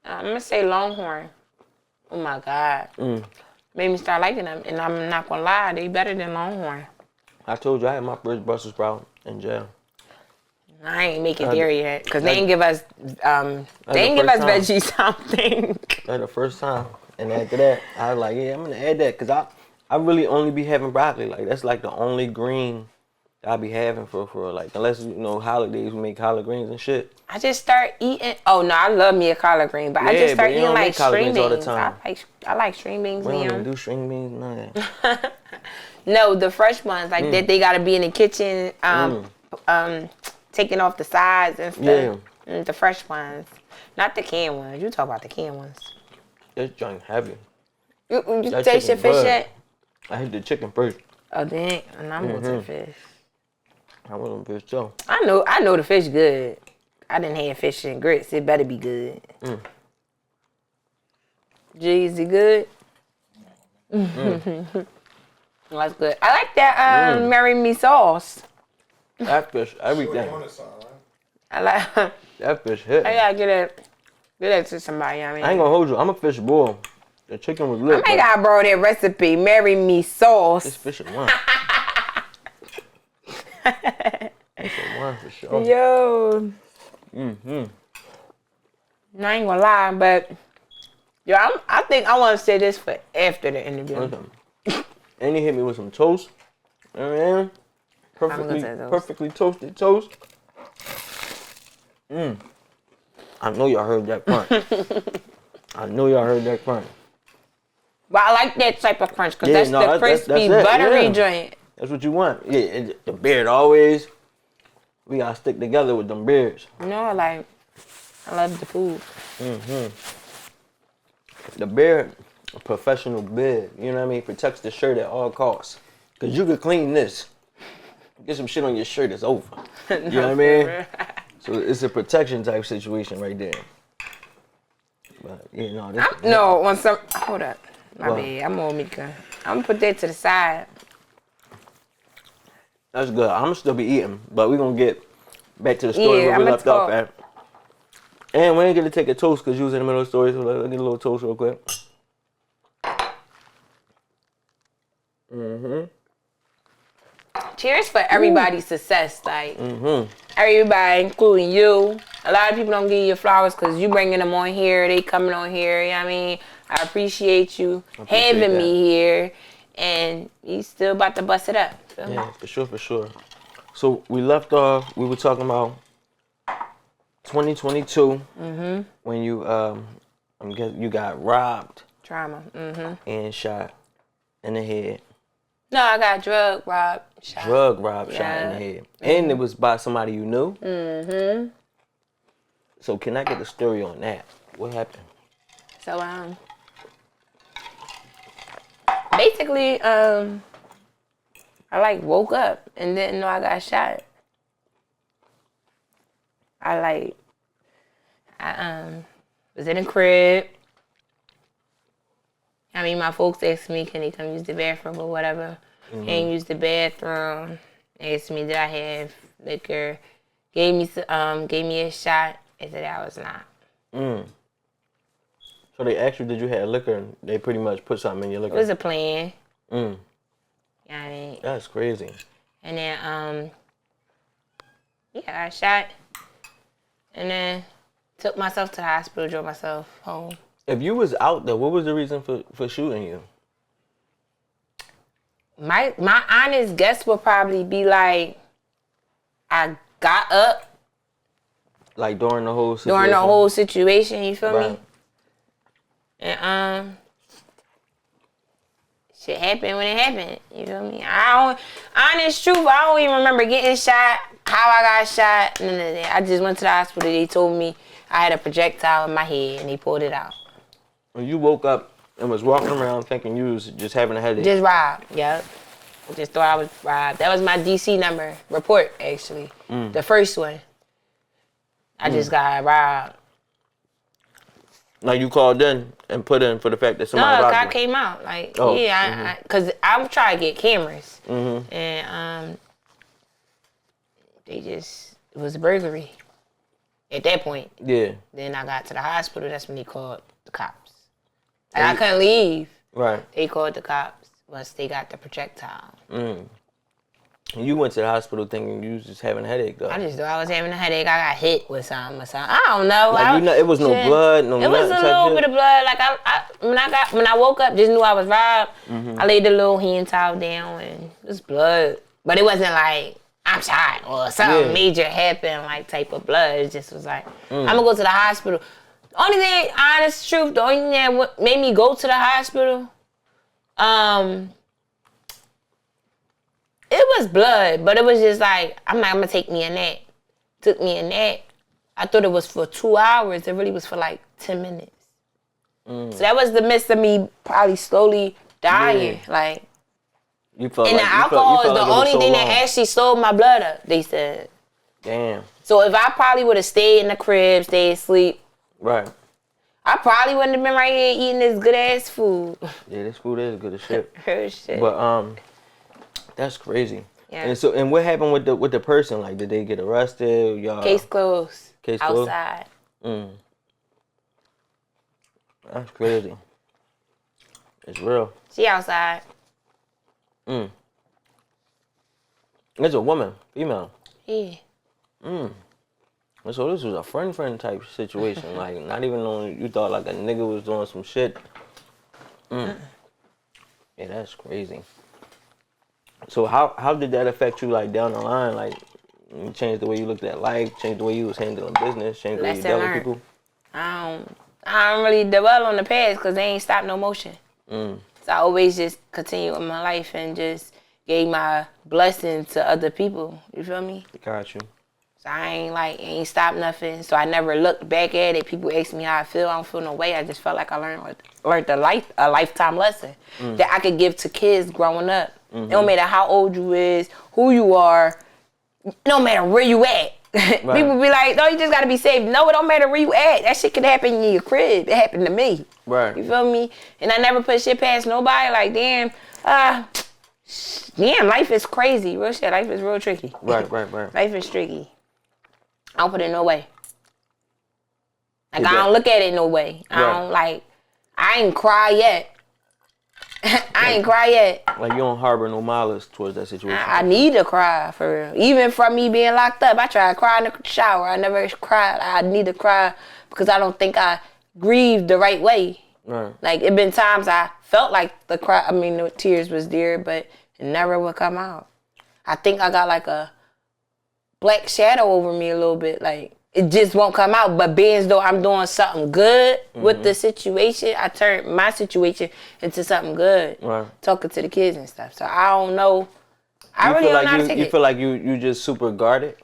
I'm going to say Longhorn. Oh my God. Made me start liking them. And I'm not going to lie, they better than Longhorn. I told you I had my first Brussels sprout in jail. I ain't make it there yet. Because they didn't give us, veggies, I don't think. That's the first time. And after that, I was like, yeah, I'm going to add that. Because I really only be having broccoli. Like, that's like the only green I'll be having for like, unless, you know, holidays, we make collard greens and shit. I just start eating. Oh no, I love me a collard green, but I just start eating like string beans all the time. I like string beans. We don't even do string beans, none of that. No, the fresh ones like that. They gotta be in the kitchen, taking off the sides and stuff. Yeah. The fresh ones, not the canned ones. You talk about the canned ones. This joint heavy. You taste your fish yet? I hit the chicken first. Oh dang, and I'm going to the fish. I want some fish too. I know the fish good. I didn't have fish and grits. It better be good. Jeezy good. That's good. I like that marry me sauce. That fish, everything. I like that fish hit. I gotta get that to somebody. I ain't gonna hold you. I'm a fish boy. The chicken was lit. I might gotta borrow that recipe. Marry me sauce. This fish is one. That's a one for sure. Yo. I ain't gonna lie, but yo, I think I want to say this for after the interview. And he hit me with some toast. You know what I mean? Perfectly toasted toast. I know y'all heard that crunch. But I like that type of crunch because that's the crispy, buttery joint. That's what you want. Yeah, the beard always. We gotta stick together with them beards. You know, I love the food. The beard, a professional beard. You know what I mean? Protects the shirt at all costs. Cause you could clean this. Get some shit on your shirt, it's over. You know what I mean? So it's a protection type situation right there. But you know, hold up. My bad. I'm on Mika. I'm gonna put that to the side. That's good. I'm gonna still be eating, but we're gonna get back to the story where we left off at. And we ain't gonna take a toast because you was in the middle of the story, so let's get a little toast real quick. Cheers for everybody's success, like everybody, including you. A lot of people don't give you your flowers because you bringing them on here. They coming on here. You know what I mean? I appreciate you having me here, and you still about to bust it up. Yeah, for sure. So we left off. We were talking about 2022 when you you got robbed, trauma, and shot in the head. No, I got drug robbed, shot in the head, and it was by somebody you knew. So can I get the story on that? What happened? So basically I woke up and didn't know I got shot. I was in a crib. I mean, my folks asked me, can they come use the bathroom or whatever. Can't use the bathroom. Asked me, did I have liquor? Gave me a shot. I said I was not. So they asked you, did you have liquor? And they pretty much put something in your liquor. It was a plan. Yeah, I mean, that's crazy. And then, I shot. And then took myself to the hospital, drove myself home. If you was out there, what was the reason for shooting you? My honest guess would probably be like, I got up. Like during the whole situation? You feel me? And shit happened when it happened. You feel me? Honest truth, I don't even remember getting shot, how I got shot. None of that. I just went to the hospital. They told me I had a projectile in my head, and they pulled it out. When you woke up and was walking around thinking you was just having a headache? Just robbed, yep. Just thought I was robbed. That was my DC number report, actually. The first one. I just got robbed. Like you called in and put in for the fact that somebody No, robbed I you. came out. Like, Oh, yeah, because I was trying to get cameras. Mm-hmm. And it was a burglary at that point. Yeah. Then I got to the hospital. That's when they called the cops. Like, I couldn't leave. Right. They called the cops once they got the projectile. You went to the hospital thinking you was just having a headache, though. I just thought I was having a headache. I got hit with something or something. I don't know. Like, it was no blood, no It was a nothing little type bit of blood. Like when I woke up, just knew I was robbed. I laid the little hand towel down and it was blood. But it wasn't like I'm shot or something major happened, like type of blood. It just was like I'm gonna go to the hospital. Only thing, honest truth, the only thing that made me go to the hospital, it was blood, but it was just like, I'm not gonna take me a nap. Took me a nap. I thought it was for 2 hours. It really was for like 10 minutes. So that was the midst of me probably slowly dying. Yeah. Like, You felt and like, the alcohol is the like it was only so thing long. that actually slowed my blood up, they said. Damn. So if I probably would have stayed in the crib, stayed asleep, Right. I probably wouldn't have been right here eating this good ass food. Yeah, this food is good as shit. Her shit. But that's crazy. Yeah. And what happened with the person? Like, did they get arrested? Y'all Case closed. Case closed? Outside. That's crazy. It's real. She outside. It's a woman, female. Yeah. So this was a friend type situation. Like, not even knowing you thought like a nigga was doing some shit. Yeah, that's crazy. So how did that affect you, like, down the line? Like, you changed the way you looked at life, changed the way you was handling business, changed the way you Lesson dealt with learned. people? I don't really dwell on the past because they ain't stopped no motion. So I always just continue with my life and just gave my blessing to other people. You feel me? Got you. So I ain't stopped nothing. So I never looked back at it. People ask me how I feel. I don't feel no way. I just felt like I learned a lifetime lesson that I could give to kids growing up. It don't matter how old you is, who you are, no matter where you at. Right. People be like, no, you just gotta be safe. No, it don't matter where you at. That shit could happen in your crib. It happened to me. Right. You feel me? And I never put shit past nobody. Like, damn, life is crazy. Real shit. Life is real tricky. Right. Life is tricky. I don't put it no way. Like, Yeah. I don't look at it no way. I ain't cry yet. I ain't cry yet. Like, you don't harbor no malice towards that situation. I need to cry, for real. Even from me being locked up, I try to cry in the shower. I never cried. I need to cry because I don't think I grieved the right way. Right. Like, it been times I felt like the tears was there, but it never would come out. I think I got like a black shadow over me a little bit. Like, it just won't come out. But being as though I'm doing something good with the situation, I turned my situation into something good. Right. Talking to the kids and stuff. So I don't know. I really don't know how to take You it. feel like you just super guarded?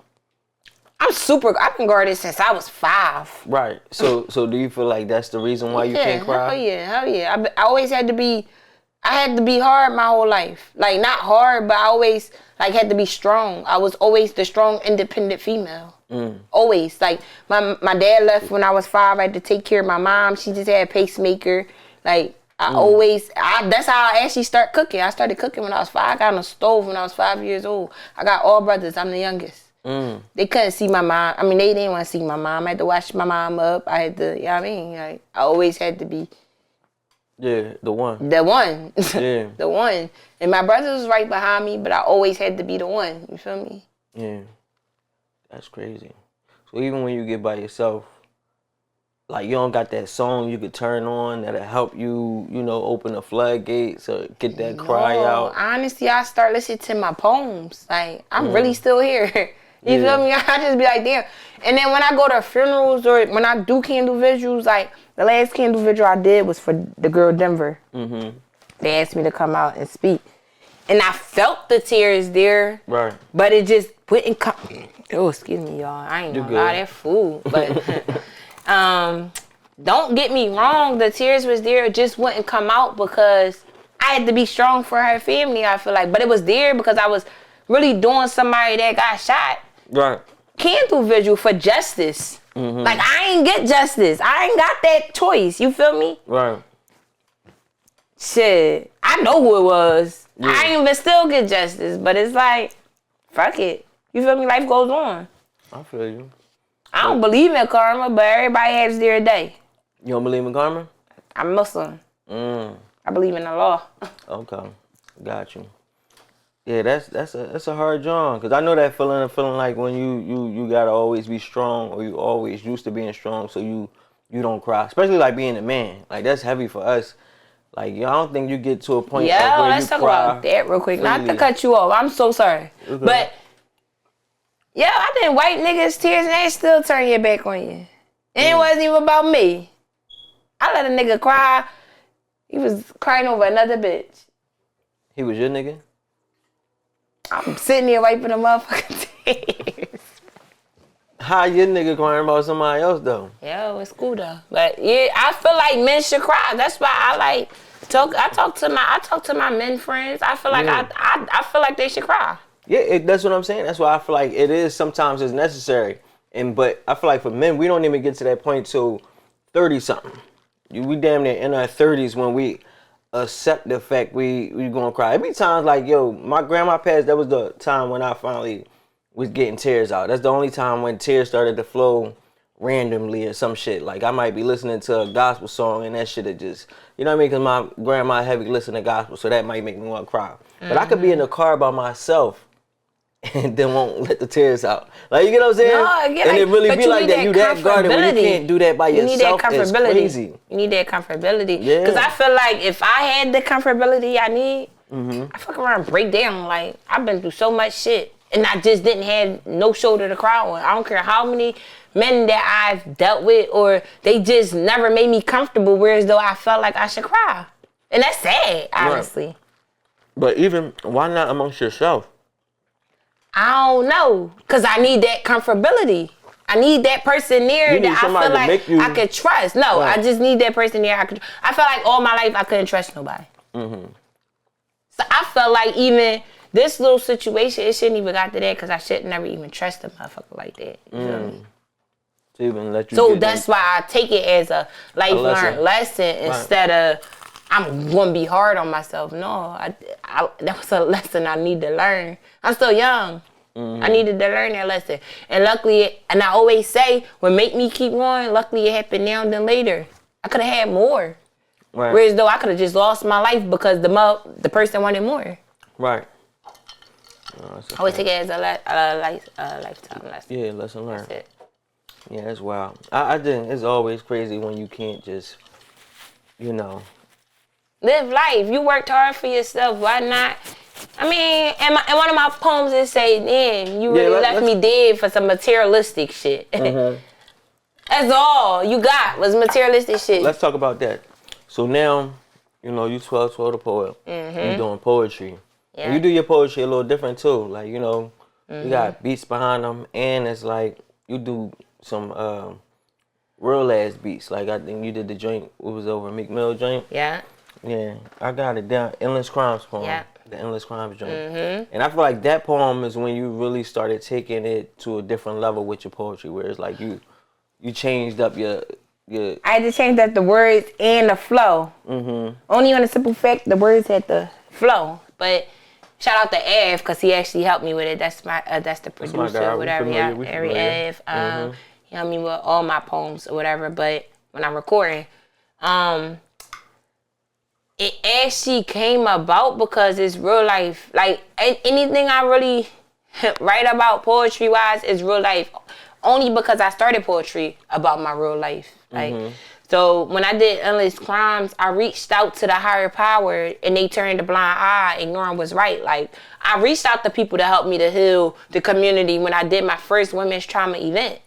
I've been guarded since I was 5. Right. So do you feel like that's the reason why you can't cry? Hell yeah. I always had to be hard my whole life. Like, not hard, but I always had to be strong. I was always the strong, independent female. Always. Like, my dad left when I was 5. I had to take care of my mom. She just had a pacemaker. Like, that's how I actually started cooking. I started cooking when I was 5. I got on a stove when I was 5 years old. I got all brothers. I'm the youngest. They couldn't see my mom. I mean, they didn't want to see my mom. I had to wash my mom up. I had to, you know what I mean? Like, I always had to be Yeah, the one. the one. Yeah. The one. And my brother was right behind me, but I always had to be the one. You feel me? Yeah. That's crazy. So even when you get by yourself, like, you don't got that song you could turn on that'll help you, open the floodgates or get that cry out. Honestly, I start listening to my poems. Like, I'm really still here. You feel me? I just be like, damn. And then when I go to funerals or when I do candle visuals, like, the last candle visual I did was for the girl Denver. They asked me to come out and speak. And I felt the tears there. Right. But it just wouldn't come. Oh, excuse me, y'all. I ain't gonna lie, that food. But don't get me wrong, the tears was there. It just wouldn't come out because I had to be strong for her family, I feel like. But it was there because I was really doing somebody that got shot. Right. Candle visual for justice. Like, I ain't get justice. I ain't got that choice. You feel me? Right. Shit. I know who it was. Yeah. I ain't even still get justice. But it's like, fuck it. You feel me? Life goes on. I feel you. I don't believe in karma, but everybody has their day. You don't believe in karma? I'm Muslim. I believe in the law. Okay, got you. Yeah, that's a hard job, cause I know that feeling like when you gotta always be strong, or you always used to being strong, so you don't cry, especially like being a man. Like that's heavy for us. Like I don't think you get to a point. Yeah, where let's you talk cry about that real quick. freely. Not to cut you off. I'm so sorry, but yeah, I didn't wipe niggas' tears and they still turn your back on you. And it wasn't even about me. I let a nigga cry. He was crying over another bitch. He was your nigga? I'm sitting there wiping the motherfucking tears. How your nigga crying about somebody else though? Yo, it's cool though. But yeah, I feel like men should cry. That's why I talk to my men friends. I feel like I feel like they should cry. Yeah, that's what I'm saying. That's why I feel like it is sometimes it's necessary. But I feel like for men, we don't even get to that point till 30 something. We damn near in our 30s when we accept the fact we gonna cry. It be times like, yo, my grandma passed, that was the time when I finally was getting tears out. That's the only time when tears started to flow randomly or some shit. Like I might be listening to a gospel song and that shit would just, you know what I mean? Because my grandma heavy listen to gospel, so that might make me want to cry. But I could be in the car by myself and then won't let the tears out. Like, you get what I'm saying? No, I get and like, it really but be like that. You that guarded when you can't do that by yourself. You need that comfortability. It's crazy. You need that comfortability. Yeah. Because I feel like if I had the comfortability I need, I fuck around and break down. Like, I've been through so much shit. And I just didn't have no shoulder to cry on. I don't care how many men that I've dealt with, or they just never made me comfortable, whereas though I felt like I should cry. And that's sad, honestly. Right. But even, why not amongst yourself? I don't know. Because I need that comfortability. I need that person there that I feel like I could trust. No, right. I just need that person there. I feel like all my life I couldn't trust nobody. So I felt like even this little situation, it shouldn't even got to that because I should never even trust a motherfucker like that. You feel me? To even let you so that's why I take it as a life learned lesson instead of I'm going to be hard on myself. No, that was a lesson I need to learn. I'm still young. I needed to learn that lesson. And luckily, and I always say, what make me keep going, luckily it happened now than later. I could have had more. Right. Whereas though I could have just lost my life because the person wanted more. Right. No, I always take it as a lifetime lesson. Yeah, lesson learned. That's it. Yeah, that's wild. I think it's always crazy when you can't just, you know. Live life. You worked hard for yourself. Why not? I mean, and one of my poems is say, "Damn, you really left me dead for some materialistic shit." That's all you got was materialistic shit. Let's talk about that. So now, you know, you 12 the poet. You doing poetry. Yeah. And you do your poetry a little different too. Like, you know, you got beats behind them, and it's like you do some real ass beats. Like I think you did the joint. It was over Meek Mill joint. Yeah. Yeah, I got it down. Endless Crimes poem. Yeah. The Endless Crimes joint. And I feel like that poem is when you really started taking it to a different level with your poetry, where it's like you changed up your. I had to change up the words and the flow. Only on the simple fact the words had the flow. But shout out to Av because he actually helped me with it. That's the producer or whatever. Yeah, Ari Av. He helped me with all my poems or whatever. But when I'm recording, it actually came about because it's real life. Like anything I really write about poetry wise is real life. Only because I started poetry about my real life. Like, so when I did Endless Crimes, I reached out to the higher power and they turned a blind eye, ignoring what's right. Like, I reached out to people to help me to heal the community when I did my first women's trauma event.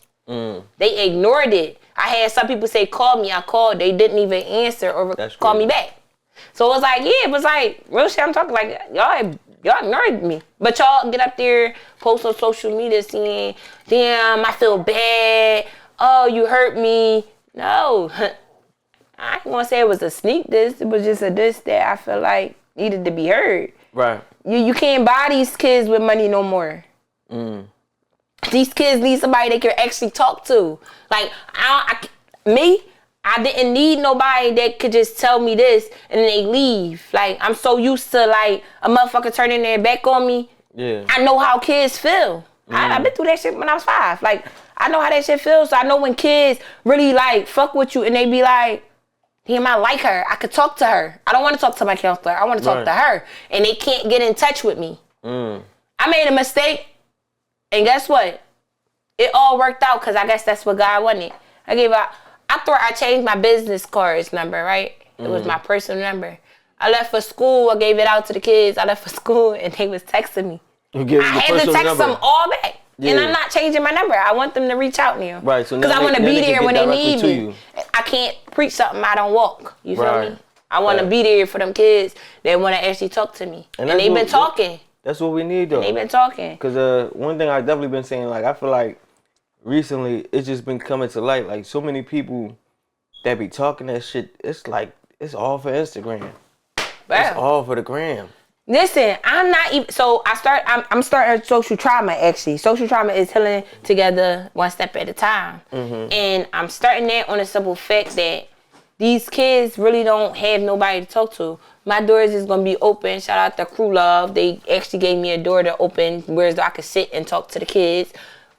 They ignored it. I had some people say, call me. I called. They didn't even answer or call me back. So it was like, yeah, it was like, real shit I'm talking like, y'all ignored me. But y'all get up there, post on social media saying, damn, I feel bad. Oh, you hurt me. No. I ain't gonna say it was a sneak diss. It was just a diss that I feel like needed to be heard. Right. You can't buy these kids with money no more. These kids need somebody they can actually talk to. Like, I didn't need nobody that could just tell me this and then they leave. Like, I'm so used to, like, a motherfucker turning their back on me. Yeah. I know how kids feel. I've been through that shit when I was 5. Like, I know how that shit feels. So I know when kids really, like, fuck with you and they be like, damn, I like her. I could talk to her. I don't want to talk to my counselor. I want to talk to her. And they can't get in touch with me. I made a mistake. And guess what? It all worked out because I guess that's what God wanted. I changed my business card's number, right? It was my personal number. I left for school. I gave it out to the kids. I left for school and they was texting me. I had to text them all back. Yeah. And I'm not changing my number. I want them to reach out now. Right. So because I want to be there when they need me. I can't preach something I don't walk. You feel me? I want to be there for them kids that want to actually talk to me. And they've been talking. That's what we need, though. They've been talking. Because one thing I've definitely been saying, like, I feel like recently it's just been coming to light. Like, so many people that be talking that shit, it's like, it's all for Instagram. It's all for the gram. Listen, I'm not even, so I'm starting social trauma, actually. Social trauma is healing together one step at a time. And I'm starting that on a simple fact that these kids really don't have nobody to talk to. My doors is going to be open. Shout out to Crew Love. They actually gave me a door to open where I could sit and talk to the kids.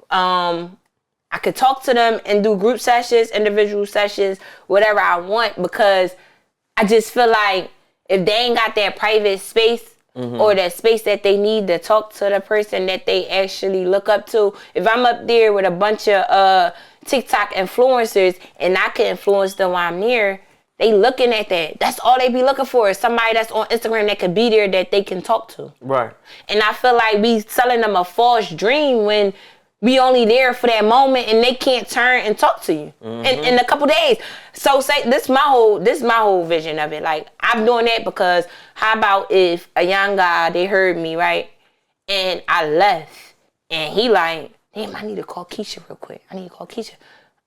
I could talk to them and do group sessions, individual sessions, whatever I want, because I just feel like if they ain't got that private space or that space that they need to talk to the person that they actually look up to, if I'm up there with a bunch of TikTok influencers and I can influence them while I'm near, they looking at that. That's all they be looking for is somebody that's on Instagram that could be there that they can talk to. Right. And I feel like we selling them a false dream when we only there for that moment and they can't turn and talk to you in a couple days. So say this my whole vision of it. Like, I'm doing that because how about if a young guy, they heard me, right? And I left and he like, damn, I need to call Keisha real quick.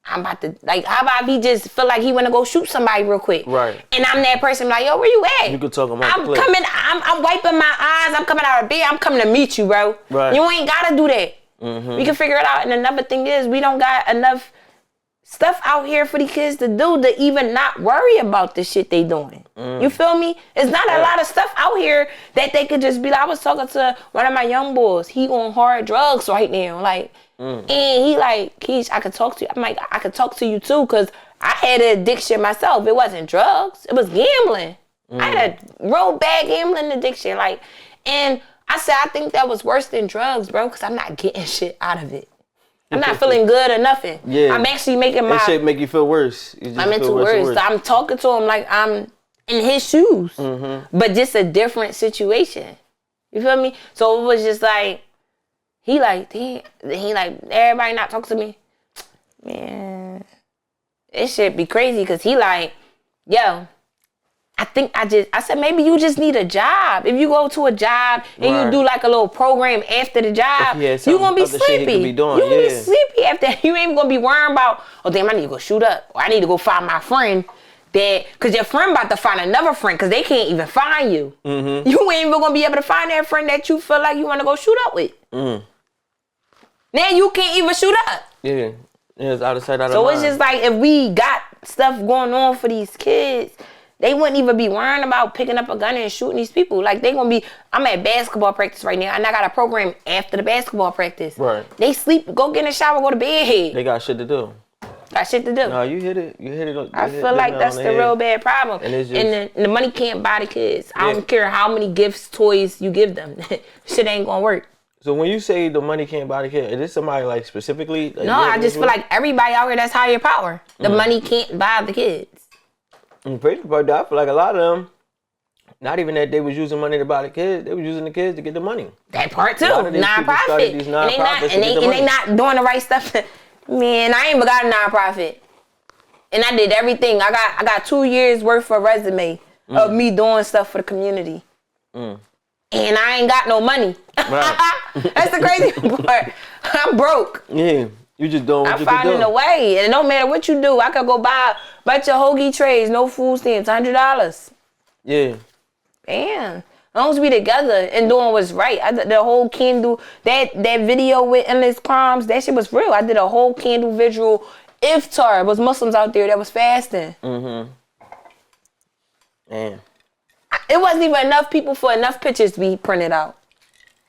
I'm about to, like, how about if he just feel like he want to go shoot somebody real quick? Right. And I'm that person like, yo, where you at? You can talk about I'm wiping my eyes. I'm coming out of bed. I'm coming to meet you, bro. Right. You ain't got to do that. We can figure it out. And another thing is we don't got enough stuff out here for these kids to do to even not worry about the shit they doing. You feel me? It's not a lot of stuff out here that they could just be like, I was talking to one of my young boys. He on hard drugs right now. Like, and he like, Keish, I could talk to you. I'm like, I could talk to you too, because I had an addiction myself. It wasn't drugs. It was gambling. I had a real bad gambling addiction. Like, and I said, I think that was worse than drugs, bro, because I'm not getting shit out of it. I'm not feeling good or nothing. Yeah. I'm actually making my... That shit make you feel worse. I'm into worse. So I'm talking to him like I'm in his shoes. But just a different situation. You feel me? So it was just like, he like, everybody not talk to me. Man, it should be crazy because he like, yo, I said, maybe you just need a job. If you go to a job and you do like a little program after the job, you're going to be sleepy. You're going to be sleepy after that. You ain't going to be worrying about, oh, damn, I need to go shoot up. Or I need to go find my friend. Because your friend about to find another friend because they can't even find you. You ain't even going to be able to find that friend that you feel like you want to go shoot up with. Now you can't even shoot up. Yeah. It's out of sight, out of mind. So it's just like if we got stuff going on for these kids, they wouldn't even be worrying about picking up a gun and shooting these people. Like, they gonna be, I'm at basketball practice right now, and I got a program after the basketball practice. Right. They sleep, go get in the shower, go to bed. They got shit to do. Got shit to do. No, you hit it. I feel like that's the real bad problem. And, it's just, and the money can't buy the kids. I don't care how many gifts, toys you give them. Shit ain't gonna work. So when you say the money can't buy the kid, is this somebody like specifically? Like, no, I just feel like everybody out here that's higher power. The money can't buy the kids. And crazy part, I feel like a lot of them, not even that they was using money to buy the kids, they was using the kids to get the money. That part too, non-profit. And they not doing the right stuff. Man, I ain't even got a non-profit. And I did everything. I got 2 years worth of resume of me doing stuff for the community. And I ain't got no money. Right. That's the crazy part. I'm broke. Yeah. You just doing what you can do. I'm finding a way. And it don't matter what you do. I could go buy a bunch of hoagie trays, no food stamps, $100. Yeah. Damn. As long as we together and doing what's right. I did the whole candle, that video with Endless Crimes, that shit was real. I did a whole candle visual iftar. It was Muslims out there that was fasting. Mm-hmm. Man. It wasn't even enough people for enough pictures to be printed out.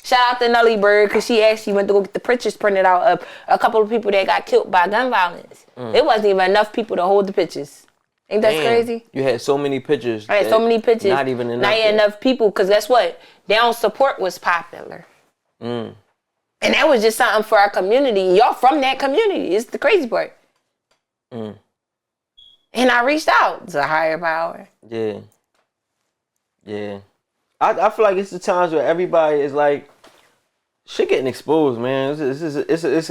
Shout out to Nelly Bird, because she actually went to go get the pictures printed out of a couple of people that got killed by gun violence. It wasn't even enough people to hold the pictures. Ain't that crazy? You had so many pictures. I had so many pictures. Not even enough. Not enough people, because guess what? Down support was popular. And that was just something for our community. Y'all from that community. It's the crazy part. And I reached out to a higher power. Yeah. Yeah. I feel like it's the times where everybody is like, shit getting exposed, man. It's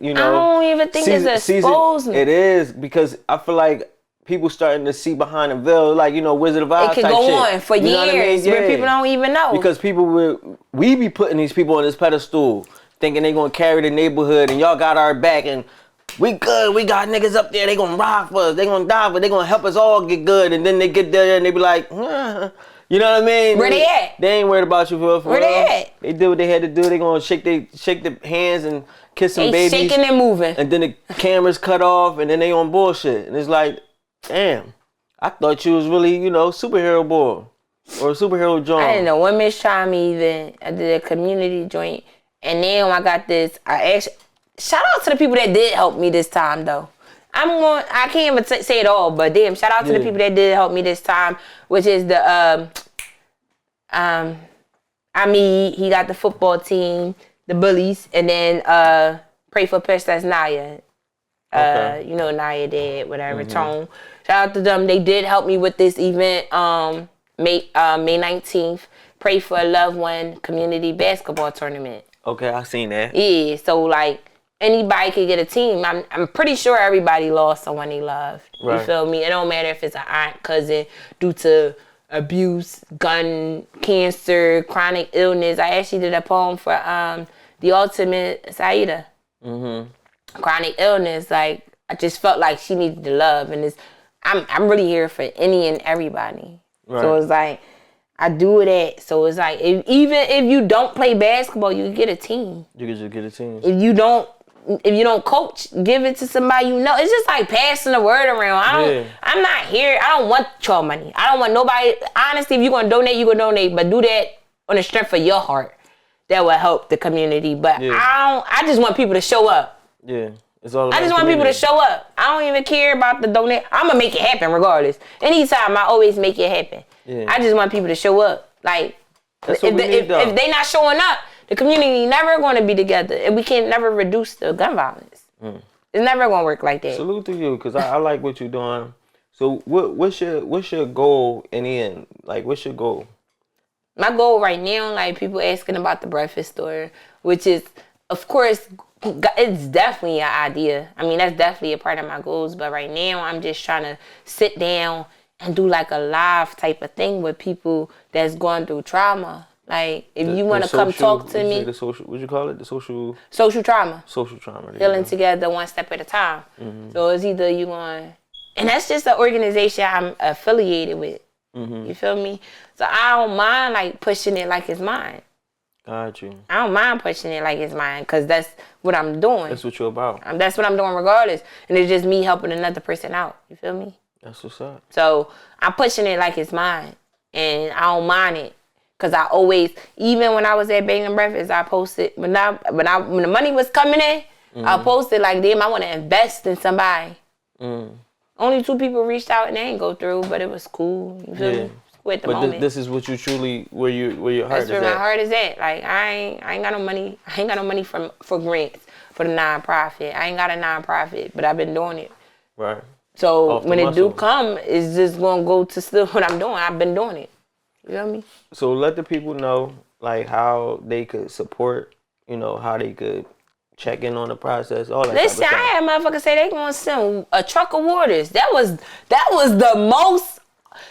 you know. I don't even think it's exposed. It is, because I feel like people starting to see behind the veil, like, you know, Wizard of Oz it could type go shit. on for You know what I years mean? where people don't even know. Because we be putting these people on this pedestal, thinking they gonna carry the neighborhood, and y'all got our back, and we good. We got niggas up there. They gonna rock for us. They gonna die, but they gonna help us all get good. And then they get there and they be like, you know what I mean? Where they at? They ain't worried about you for Where they at? They did what they had to do. They gonna shake the hands and kiss some babies. Shaking and moving. And then the cameras cut off, and then they on bullshit. And it's like, damn, I thought you was really, you know, superhero boy or a superhero joint. I didn't know one Miss Chime even. I did a community joint, and now I got this. Shout out to the people that did help me this time, though. I can't even say it all, but damn, shout out to the people that did help me this time, which is the he got the football team, the bullies, and then Pray for Princess Naya. You know, Naya did whatever. Tone. Shout out to them. They did help me with this event. May 19th. Pray for a Loved One community basketball tournament. Okay, I seen that. Yeah, so like anybody could get a team. I'm pretty sure everybody lost someone they loved. Right. You feel me? It don't matter if it's an aunt, cousin, due to abuse, gun, cancer, chronic illness. I actually did a poem for the ultimate Saida. Chronic illness. Like, I just felt like she needed the love, and I'm really here for any and everybody. Right. So it's like, I do that. So it's like, even if you don't play basketball, you can get a team. You can just get a team. If you don't coach, give it to somebody you know. It's just like passing the word around. I'm not here. I don't want your money. I don't want nobody. Honestly, if you're gonna donate, you gonna donate, but do that on the strength of your heart. That will help the community. But I just want people to show up. Yeah. It's all about I just want people to show up. I don't even care about the donate. I'm gonna make it happen regardless. Anytime, I always make it happen. Yeah. I just want people to show up. Like, if they not showing up, the community never going to be together, and we can never reduce the gun violence. It's never going to work like that. Salute to you, because I like what you're doing. So what's your goal in the end? Like, what's your goal? My goal right now, like people asking about the breakfast store, which is, of course, it's definitely an idea. I mean, that's definitely a part of my goals. But right now, I'm just trying to sit down and do like a live type of thing with people that's going through trauma. Like, if you want to come talk to me. What you call it? The social trauma. Social trauma. Healing together one step at a time. So it's either you going, and that's just an organization I'm affiliated with. You feel me? So I don't mind like pushing it like it's mine. Got you. I don't mind pushing it like it's mine, because that's what I'm doing. That's what you're about. That's what I'm doing regardless. And it's just me helping another person out. You feel me? That's what's up. So I'm pushing it like it's mine, and I don't mind it, cause I always, even when I was at Bang and Breakfast, I posted when the money was coming in, I posted like, damn, I want to invest in somebody. Only 2 people reached out and they ain't go through, but it was cool. You feel me? At the moment. This is what you truly, where your heart is at. That's where my heart is at. Like, I ain't got no money. I ain't got no money for grants for the nonprofit. I ain't got a nonprofit, but I've been doing it. Right. So when it do come, it's just gonna go to still what I'm doing. I've been doing it. You feel me? So let the people know like how they could support. You know, how they could check in on the process. All that. Listen, I had motherfuckers say they gonna send a truck of waters. That was the most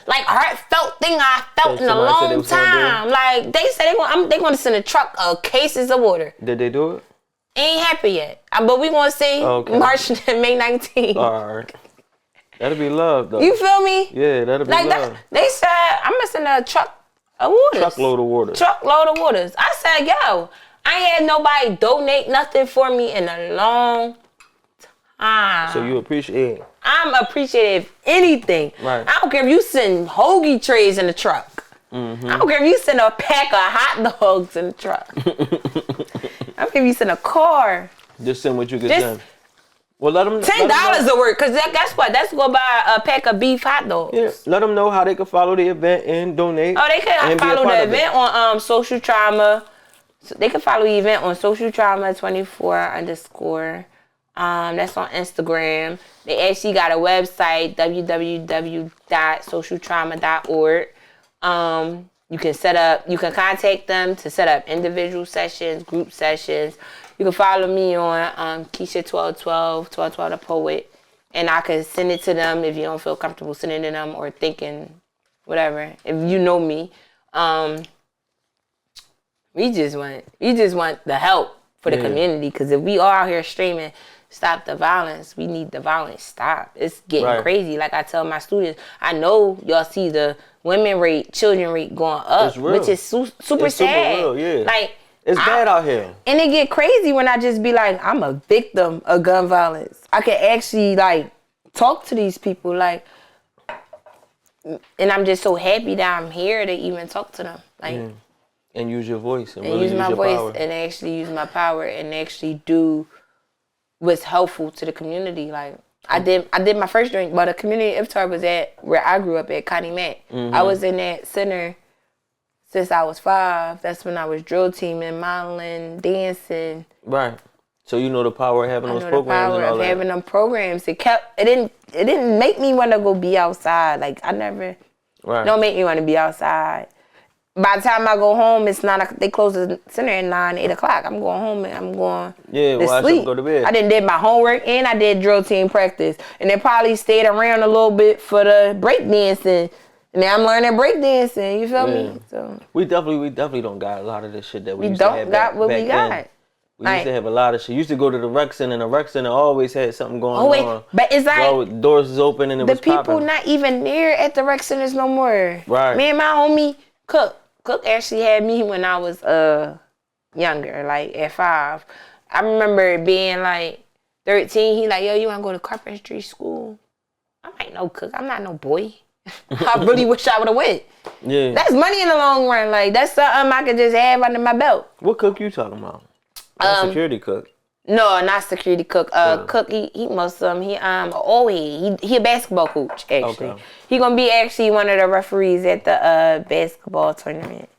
like heartfelt thing I felt in a long time. Like, they said they gonna send a truck of cases of water. Did they do it? Ain't happy yet, but we gonna see. Okay. March May 19th. All right. That'll be love, though. You feel me? Yeah, that'll be love. They said I'm missing a truck Waters. Truckload of waters. Truckload of waters. I said, yo, I ain't had nobody donate nothing for me in a long time. So you appreciate it. I'm appreciative of anything. Right. I don't care if you send hoagie trays in the truck. Mm-hmm. I don't care if you send a pack of hot dogs in the truck. I don't care if you send a car. Just send what you can send. Well, let them $10 a work, because guess what? That's go buy a pack of beef hot dogs. Yeah, let them know how they can follow the event and donate. Oh, they can follow the event on Social Trauma. So they can follow the event on Social Trauma 24_. That's on Instagram. They actually got a website, www.socialtrauma.org. You can contact them to set up individual sessions, group sessions. You can follow me on Keisha1212 the poet, and I can send it to them if you don't feel comfortable sending it to them or thinking whatever. If you know me, we just want the help for the community, because if we all out here streaming stop the violence, we need the violence stop. It's getting crazy. Like I tell my students, I know y'all see the women rate, children rate going up, which is super sad. Real, yeah. Like, it's bad out here. And it get crazy when I just be like, I'm a victim of gun violence. I can actually like talk to these people, like, and I'm just so happy that I'm here to even talk to them, like, and use your voice and really use my your voice power. and actually use my power and actually do what's helpful to the community. Like, I did my first drink, but the community iftar was at where I grew up at, Connie Mack. I was in that center since I was 5. That's when I was drill teaming, modeling, dancing. Right. So you know the power of having those programs. I know the power of having them programs. It didn't make me want to go be outside. Like, I never. Right. Don't make me want to be outside. By the time I go home, it's 9. They close the center at 9, 8 o'clock. I'm going home and I'm going to sleep. Go to bed. I did my homework and I did drill team practice, and then probably stayed around a little bit for the break dancing. And now I'm learning break dancing. You feel me? So we definitely don't got a lot of this shit that we used don't to have got what back we got. then. We used to have a lot of shit. You used to go to the rec center, and the rec center always had something going on. But it's like doors is open and it was people popping. not even there at the rec centers no more. Right. Me and my homie Cook actually had me when I was younger, like at 5. I remember being like 13. He like, yo, you want to go to carpentry school? I'm like, no, Cook, I'm not no boy. I really wish I would have went. Yeah. That's money in the long run. Like, that's something I could just have under my belt. What Cook you talking about? Security Cook. No, not security Cook. Cook, he Muslim. He he a basketball coach actually. Okay. He gonna be actually one of the referees at the basketball tournament.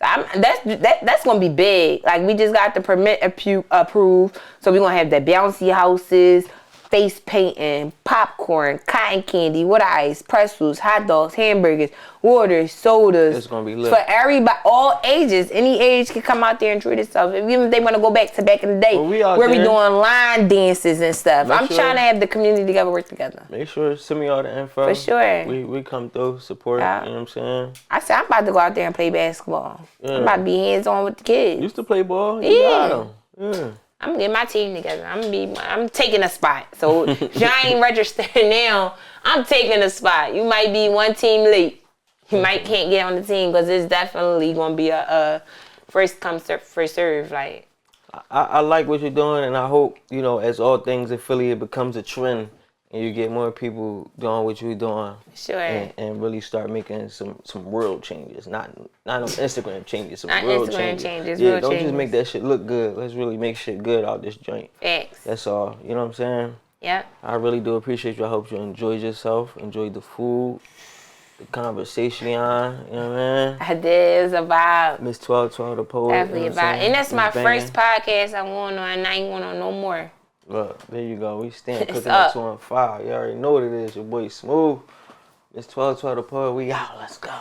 So that's gonna be big. Like, we just got the permit approved, so we gonna have the bouncy houses, face painting, popcorn, cotton candy, water ice, pretzels, hot dogs, hamburgers, waters, sodas. It's gonna be lit. For everybody, all ages. Any age can come out there and treat itself. Even if they want to go back in the day, where we doing line dances and stuff. I'm trying to have the community together, work together. Make sure to send me all the info. For sure. We come through, support, you know what I'm saying? I said, I'm about to go out there and play basketball. Yeah. I'm about to be hands-on with the kids. Used to play ball? You got 'em. Yeah. I'm getting my team together. I'm taking a spot. So if y'all ain't registered now, I'm taking a spot. You might be one team late. You can't get on the team, because it's definitely gonna be a first come first serve. Like, I like what you're doing, and I hope, you know, as all things in Philly, it becomes a trend and you get more people doing what you're doing. Sure. And really start making some world changes, not no Instagram changes, some not world Instagram changes. Yeah, don't just make that shit look good. Let's really make shit good out this joint. Facts. That's all. You know what I'm saying? Yeah. I really do appreciate you. I hope you enjoyed yourself, enjoyed the food, the conversation, you know what I mean? I did. It was a vibe. Miss 1212 the poet. Definitely a vibe. And that's my first podcast I'm going on, and I ain't going on no more. Look, there you go. We stand cooking up 2 on 5. You already know what it is. Your boy Smooth. Miss 1212 the poet. We out. Let's go.